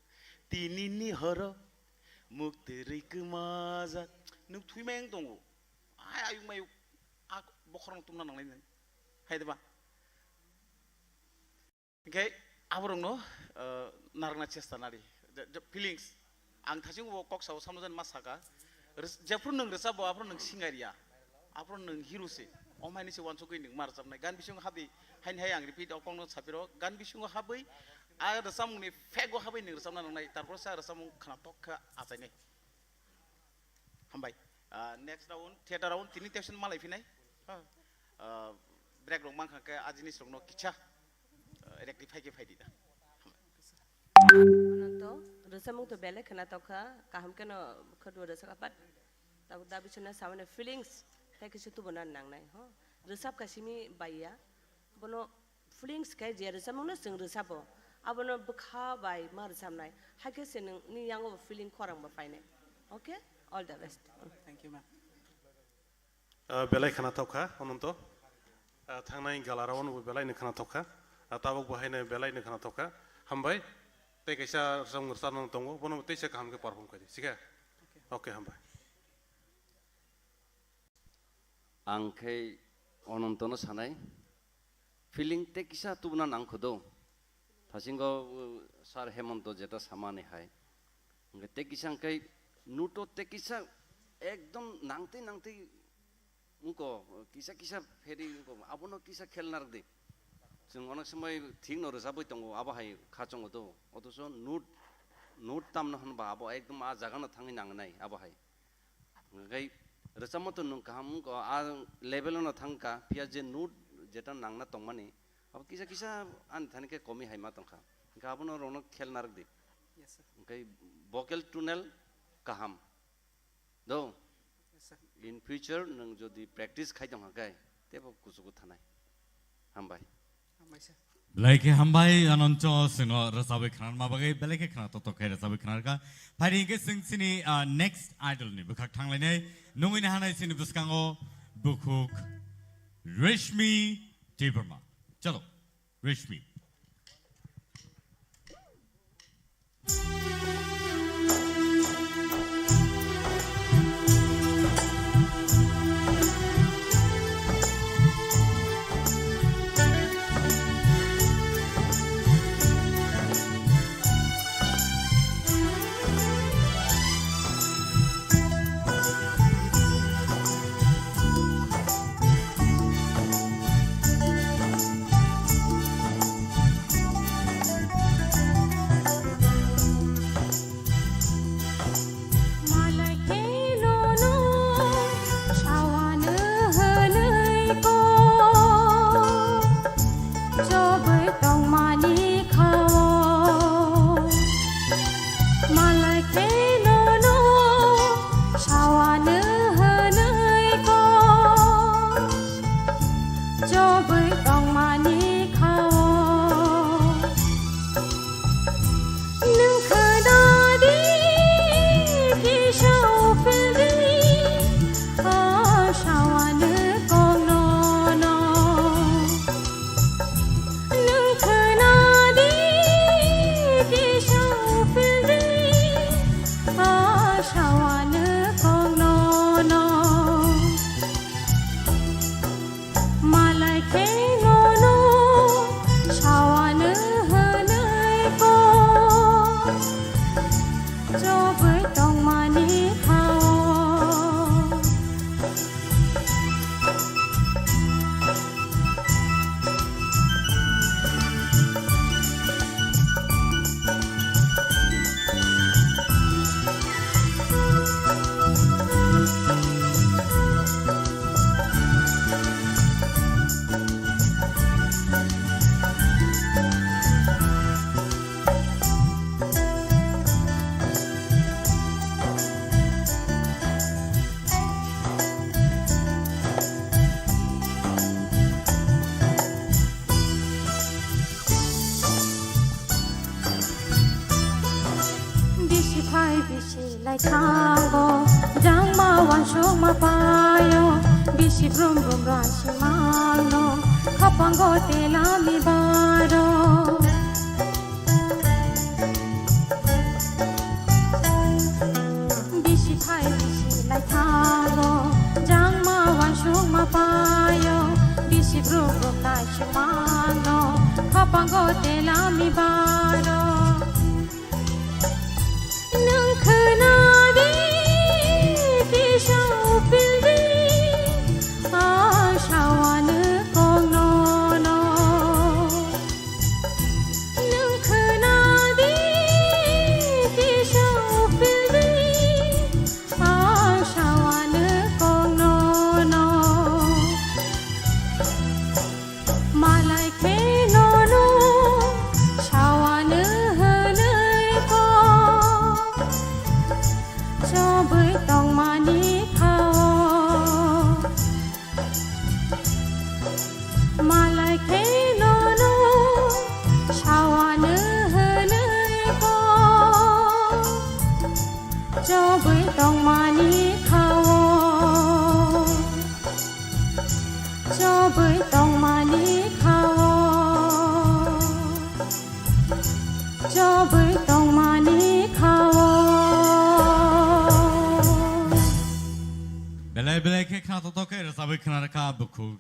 tinini horo mukteri kemaza nuk thui meng tongo ai ayung mayu ak bokrong tumna nang lain hai deba okay aborong no narna chesta nari feelings ang thasing wo kok saw samjan masaka japru nang resa bo apro nang singaria apro nang hero se omai ni se wan sokoi ning mar jamnai gan bisung habi hain hai ang repeat okong no sapiro gan bisung habai ada samung ni fego habai ni samna nang nai tarpor sa samung khana tokka asaini hambai next round theater round tini tension malai finai break rong mangkha ke ajini song no kicha rectify ke faidi da nanto resamung to bele khana tokka kaham ke no khadu resa kapat ta da bisuna samane feelings ta kisu tu bonan nang nai ho resap kasimi baiya bono feelings kai je resamung na sing resabo abono bukha bai mar samnai hake se ni yango feeling khorang ba paine okay all the best thank you ma'am belai khana tokka ononto thangnai galarawon bo belai ni khana tokka tabok bahai na belai ni khana tokka hambai te kaisa sam ngursan tongo bono te se kaham ke perform kadi sika okay hambai angkai ononto no sanai feeling te kisa tubna nang khodo थासिंगो सार हेमंत जेटा सामाने हाय ते किसां kai nuto te kisa एकदम नांगते नांगते उनको किसा किसा फेरी उनको abono kisa खेलनार दे जों अनेक समय थिं न रोजाबै दङ आबाहाय खाचंगो दो अथस नुट तामनो हनबा आबो एकदम आ जागानो थाङै नांगनाय आबाहाय गै रोजामतो नं काम को आ लेभेल न थांका पिया जे नुट जेटा नांगना तंमाने अब किसा किसा आन थाने के कमी हाय मा तंखा गाबनो रौनक खेलनार दे yes sir गै vocal tunnel kaham do yes sir in future nang jodi practice khai dong hakai tebo kusuku thanai hambai sir Like hambai anoncho sino rasabe khran ma bagai beleke khna to kai rasabe khnar ka phari ke sing sini next idol ni bukhak thang lainai nungin hanai sini buskango bukhuk Reshmi Debarma chalo Reshmi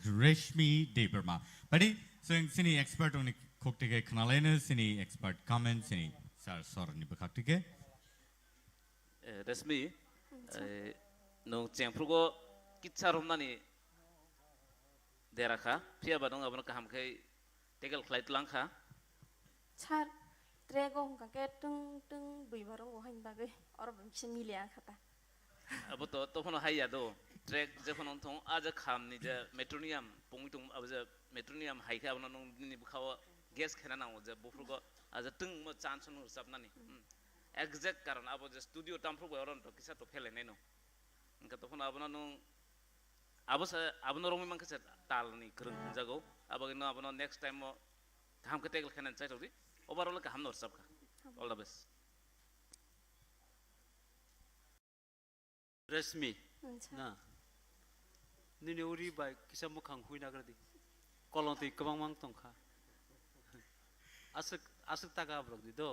Reshmi Debarma. Padi, so sini expert on cooktige kanalena, sini expert comments, sini sar ni bakaktige. Reshmi, no cengprugo kitsarum nani deraka, pia badong abon kaham kai tegal flight langka. Char, trego hong kake tung tung bui barong wohain bagai, orang bimsi milia kata. Abo to hono haya do. Track Japan on Tong as a cam ni metronium, Pongitum as a metronium hike on Nibukawa, guest canana was a buffalo as a tung much chance on Sabnani. Exact current about the studio tampo were on Tokisato Heleneno. And Catofona Abono Abos Abonorum Mancaset Talani Kurunzago, Abogino Abono next time kaham ke tegel khanan chai tawdi overall kaham no sab kha all the best Resmi हुन्छ na nini uri bai kisa mukhang hui na gardi kolong ti kabang mang tongkha asuk taga brok di do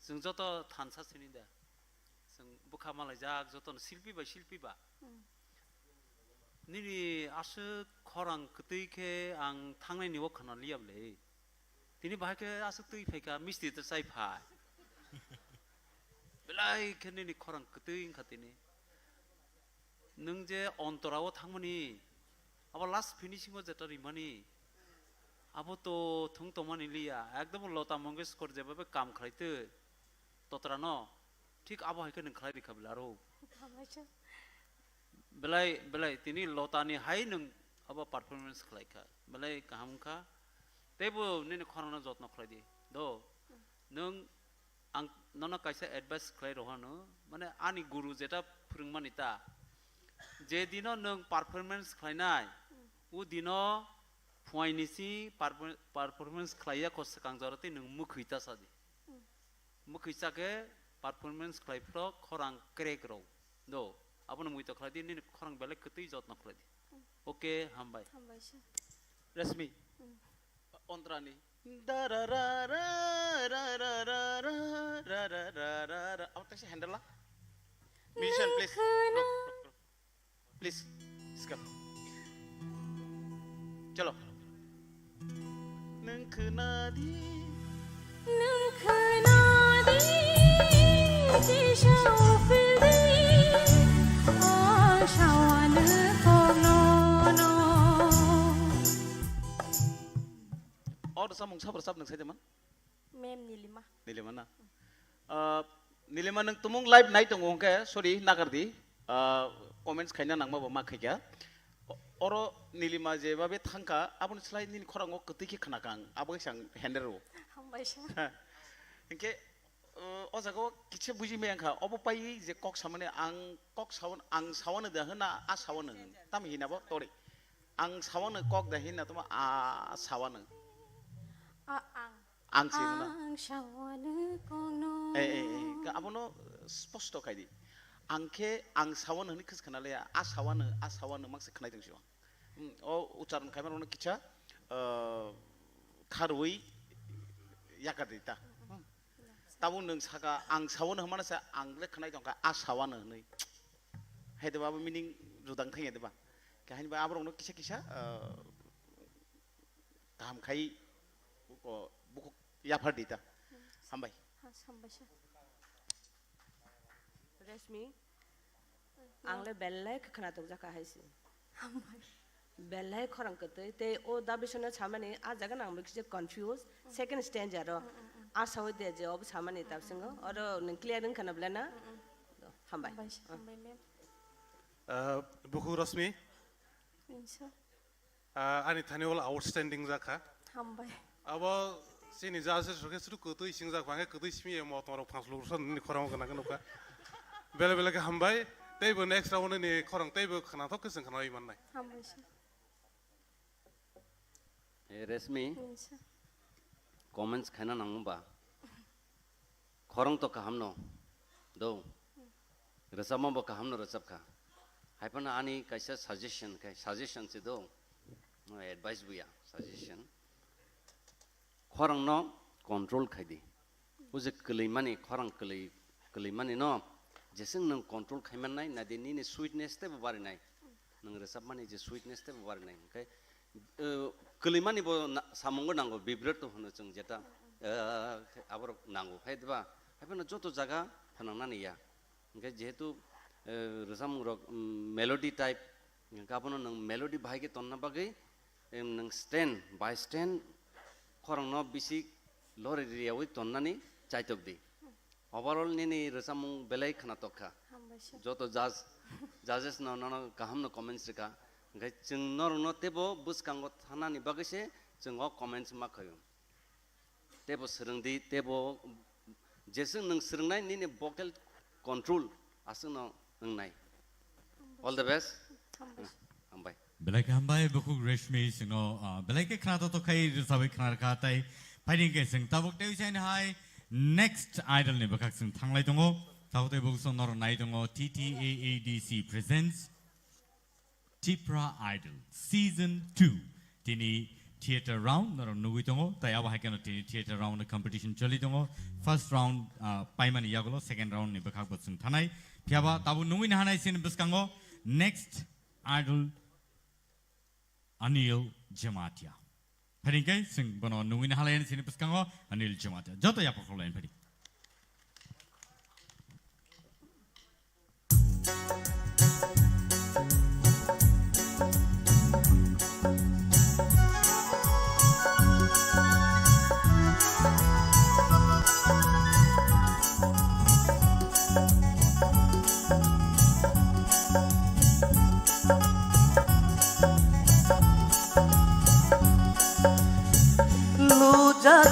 जों जत थानसा सिनि दा जों बुखा मालाय जाग जत शिल्पी बा निनि आसु खरां कतैखे आं थांनायनि वखना लियाबले तिनि बाहायके आसु तै फैका मिस्ति त साइफा बेलाय खेनिनि खरां कतै खातिनि नों जे अन्तराव थांमनि अब लास्ट फिनिशिंग म जेता रिमानि अब तो थुं तमानि लिया एकदम लता मंगेशकर जेबाबे काम खालायतो ततरा न ठीक अब हायके नों खालाय दिखाबला रो बेलाय तिनि लतानि हाय नों अब परफॉर्मेंस खालायखा बेलाय काहामखा तेबो निनि खराना जत्न खालायदि दो नों आं नना कायसा एडभाइस खालाय रहानो माने आनि गुरु जेटा फोरोंमानिता जे दिनो नों परफॉर्मेंस खालायनाय उ दिनो फुवाइनिसि परफॉर्मेंस खालाया खसकां जरते नों मुखैता सादि मुखैसाके परफॉर्मेंस खालायफ्रो खरां क्रेक रौ दो आपन मुइतो खालायदि नि खरां बेले कतै जत्न खालायदि ओके हामबाय रश्मि अंतरानि दारारारा रारारारा अब तक से हैंडल ला म्यूजिशियन प्लीज स्किप चलो नों खोनादि और सामुं साबर साब नों सायदोंमोन मेम नीलिमा नीलिमा ना नीलिमा नों तुमुं लाइव नाय दङ के सरि नागारदि कमेन्ट्स खायना नांमाबो मा खायगा अरो नीलिमा जेबा बे थांका आबुन स्लाइ निन खरांगो कतैखि खानाकां आबो सां हेन्डेरो हामबायसा इनके ओ जागो किसे बुजि मेंखा अबो पाइ जे कक सामने आं कक सावन आं सावनो दहना आ सावनो ताम हिनाबो तोरे आं सावनो कक दहिना तुमा आ सावनो आं सिना आं सावनो कोनो ए आबोनो स्पष्ट खायदि आंखे आं सावन होनी खस खनाले आ सावन माखसे खनाय दंसो ओ उच्चारण खायमान उन किछा खारवै याकादिता ताबु नों सागा आं सावन हमानसे आंले खनाय दंका आ सावन होनै हेदबाबो मिनिं जुदां थाङे देबा काहिनि बा आब्रंनो किछा गाहाम खाय बुक याफादिता हामबाय हामबायसा रेशमी आंले बेल्लाय खोनादों जाका हायसि बेल्लाय खरां कतै ते ओ दाबिसनो छामाने आ जागन आं बिखसे कंफ्यूज सेकंड स्टेज आरो आ सावै दे जे अब छामाने ताबसिंगो और नों क्लियर नों खानाब्लाना हामबाय बुखु रश्मि आनि थानिवल आउटस्टैंडिंग जाका हामबाय अब सिनि जासे सके सुरु कतै सिं जाका भांगे कतै सिमि मतरो फांसलुसन नि खरां गना गनका बेले बेले के हामबाय तेबो नेक्स्ट राउंड नि खरां तेबो खानाथ गोसों खानाय माननाय हामबायसा ए रेशमी कमेंट्स खाना नांगबा खरां तो काहामनो दो रसामबो काहामनो रसबखा हायपना आनि कायसा सजेशन से दो नो एडवाइस बुया सजेशन खरां न कंट्रोल खायदि उजे कलैमानि खरां कलैमानि न जेसें नों कंट्रोल खायमाननाय ना देनि नि स्वीटनेस ते बारिनाय नों रसाब माने जे स्वीटनेस ते बारिनाय ओंखाय कलैमानि बो सामंगो नांगो बिब्रत होनो जों जेता आबर नांगो फायदबा हायपना जतो जागा फनांनानै या ओंखाय जेहेतु रसाम मेलोडी टाइप गाबनो नों मेलोडी बाहायगे तन्ना बागै नों स्टैंड बाय स्टैंड खरां न बिसि लरे रियावै तन्नानि चाइतोबदि ओवरऑल निनि रसामु बेलाय खानातखा जतो जाजेस न गाहाम न कमेंट्स का ओंखाय जों नरनो तेबो बुसकांगो थानानि बागैसे जों कमेंट्स मा खयो तेबो सोलोंदि तेबो जेसों नों सोलोंनाय निनि भोकल कंट्रोल आसों नों नाय ऑल द बेस्ट हामबाय बेलाय हामबाय बुखु रेशमी सिंनो बेलाय के खाना तो खाई साबै खाना खाताय फाइटिं के जों ताबुक ते विषयनि हाय नेक्स्ट आइडल नि बखाक जों थांलाय दङ ताबुक ते बुक सनर नाय दङ TTAADC presents Tipra Idol Season 2 तिनी theater round नर नुगुइ दङ ताय अब हाय केनो तिनी theater round competition चलि दङ first round पाइमानि यागलो second round नि बखाक बसुं थानाय फियाबा ताबु नुगुइ हानाय सिन बसकांगो next idol Anil Jamatia Perinkai sing bono nungin halayan sini peskango Anil Jamatia joto ya pokok lain peri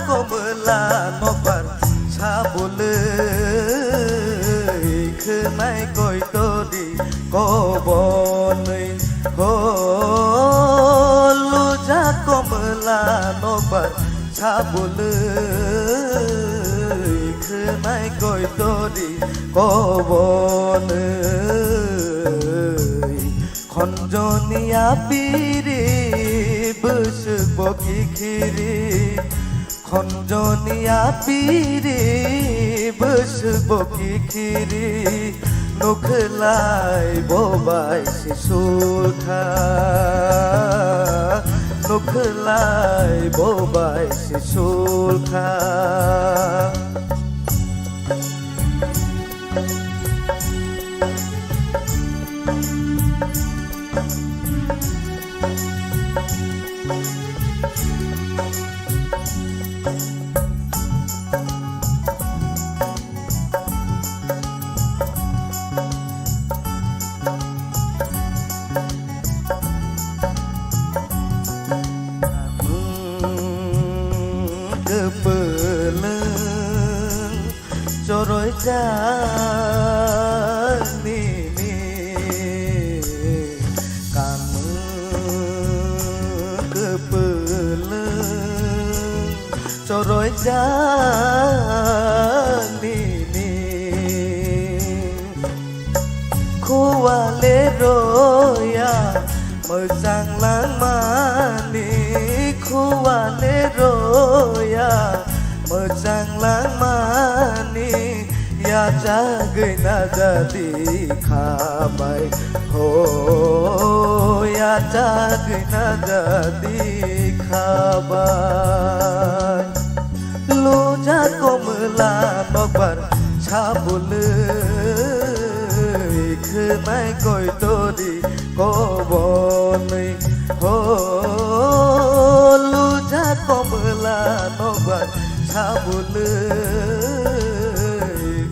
Komela nopar sabule khmai koi tori kobonai ho luja komela nopar sabule khmai koi tori kobonai khonjoniya piri bus boki khiri Khanjaniya पीरे बस बोकी Kheri नुखलाई बोबाई शिशुखा नुखलाई बोबाई शिशुखा Choroi jani ni kamu kepeleng choroi jani ni kuwale roya mojang lang mani kuwale roya mojang lang mani ya jagai na jadi khabai ho ya jagai na jadi khabai loja komela nokbar sabule khmai koi tori kobonai ho loja komela nokbar sabule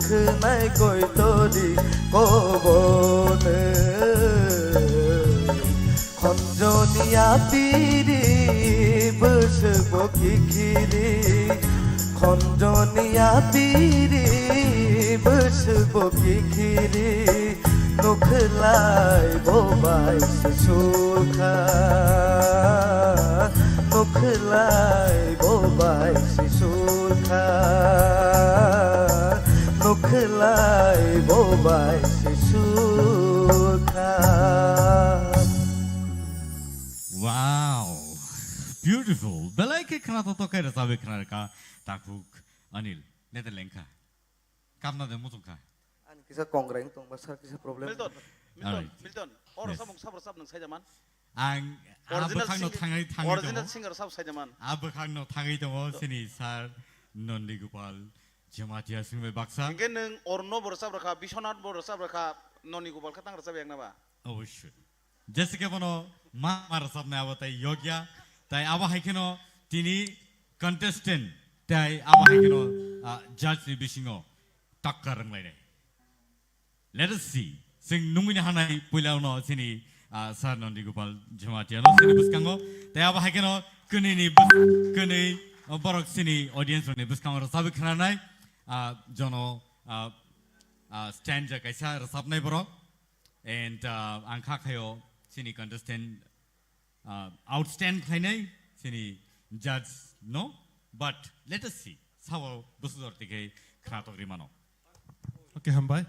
khmai koi tori kobone khonjoniya piri bus boki khiri khonjoniya piri bus boki khiri nukhlai bobai sisukha nukhlai bobai sisukha nukhlai bobai sisukha. Wow, beautiful. Belai ke khana to kai rasa be khana ka takuk Anil Netherlands kamna de musukha. An kisa kongreng tong basar kisa problem. Milton. Orang samung sabar sab nang sajaman. Ang abakhang no thangai original singer sab sajaman. Abakhang no thangai dong sini sar Nondi Gopal Jamatia singme baksa. Mungkin neng orno bersab raka Bishonat bersab raka Nondi Gopal katang rasa yang napa? Obviously. Jessica bono ma marasab ne abatai Yogya tai aba haikeno tini contestant tai aba haikeno judge ni bisingo takkar ngai. Let us see. Sing nungin hanai pulau no sini sar Nondi Gopal Jamatia no sini buskango tai aba haikeno kuni ni kuni borok sini audience ni buskango rasabi khanai jono stand ja kaisa rasab nai borok and angka kayo sini contestant outstand khainai sini judge no but let us see sao busudor tige khnatok rimano. Okay, Hambai.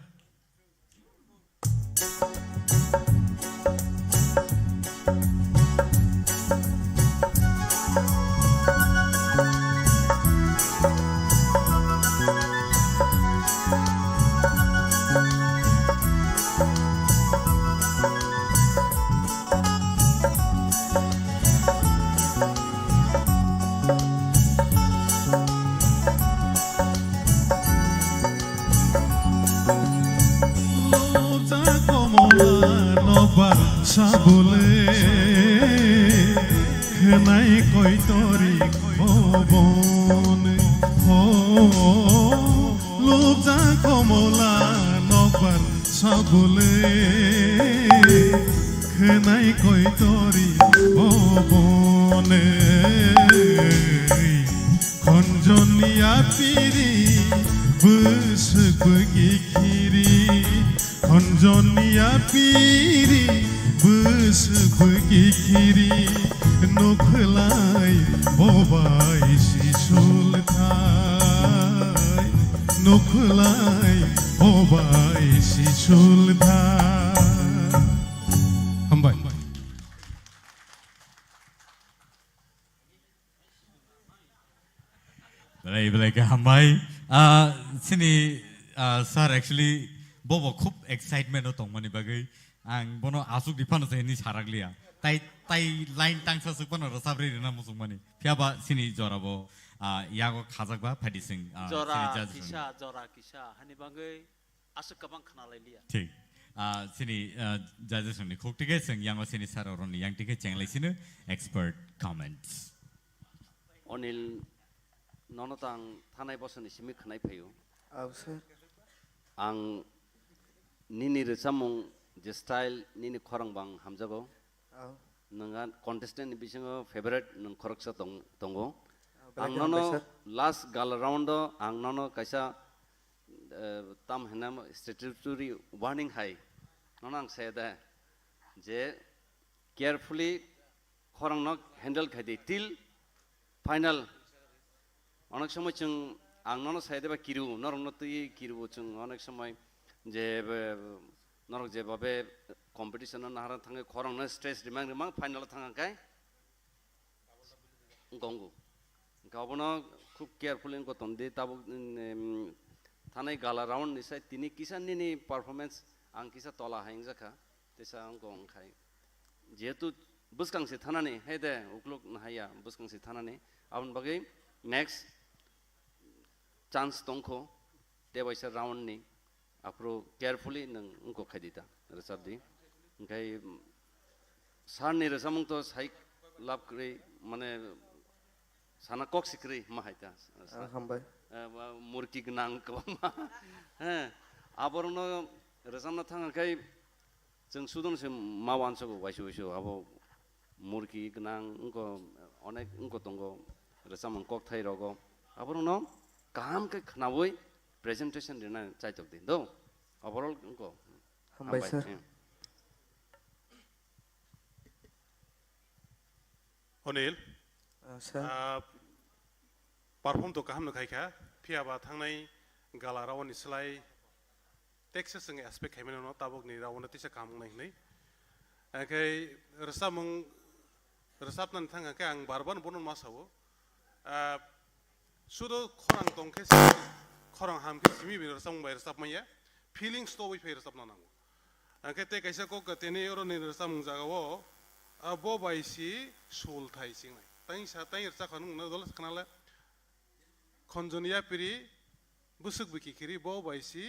sabule khnai koi tori khobone ho lobja komola nokbar sabule khnai koi tori khobone khonjonia piri busbugi khiri khonjonia piri busbugi khiri nokhlai bobai sisul thai nokhlai bobai sisul thai hambai Belai ke hambai sini sir actually bobo khub excitement otong mani bagai ang bono asuk dipano se ni saraglia tai line tang sa sukpano rasabri rina musung mani phiaba sini jorabo yago khajak ba phadi sing jora kisha hani bagai asuk kabang khana lailia ठीक sini judges ni khuk tige sing yango sini sir oron yang tige chenglai sinu expert comments Onil nonotang thanai bosoni simi khnai phayo sir ang nini resamung je style nini khorang bang hamjago nanga contestant ni bisingo favorite nang khoraksa tongo ang nono last gal round ang nono kaisa tam henam statutory warning high nonang said je carefully khorang nok handle khadi till final অনেক সময় চং আং নন সাইডে বা কিরু নরং নতুই কিরু চং অনেক সময় যে নরক যেভাবে কম্পিটিশন নাহারা থাঙ্গে খরং না স্ট্রেস রিমাং রিমাং ফাইনাল থাঙ্গাকাই গঙ্গু গাবনো খুব কেয়ারফুলি গতন দি তাবু থানাই গালা রাউন্ড নিসাই তিনি কিসান নিনি পারফরম্যান্স আং কিসা তলা হাইং জাখা তেসা আং গং খাই যেহেতু বুসকাংসি থানানি হে দে উকলুক নাহাইয়া বুসকাংসি থানানি আবন বাগै next chance tongko debaisa round ni apro carefully nang unko khadita resabdi ngai sar ni resamung to sai lab kri mane sana kok sikri mahaita hambai murki gnang ko ma ha aborno resamna thanga kai jeng sudon se mawan so waisu abo murki gnang unko onek unko tongo resamung kok thai rogo aborno काम के खनावई presentation देना चाहिए तो दिन दो overall उनको हम भाई सर अनिल सर परफॉर्म तो काम नखाय खा फियाबा थांनाय गाला रावनि स्लाय टेक्सास संगे एस्पेक्ट खायमेन न ताबक नि रावना तिसा काम नायनै आंखाय रसाबनान थांगा के आं बारबान बनन मासावो sudo khorang tongke khorang hamke simi bi rasam bai rasap maya feelings to bai fer rasap nanang anke te kaisa ko katene oro ni rasam jagawo abo bai si sul thai sing tai sa tai rasa khanung na dol khanala khonjonia piri busuk biki kiri bo bai si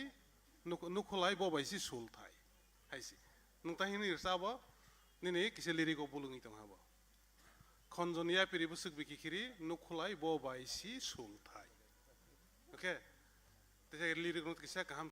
nukolai bo bai si sul thai haisi nung tai ni rasabo ni kise liri ko bulungi tong habo khonjonia piri busuk biki kiri nukolai bo bai si sul thai okay te lirik not kisa kaham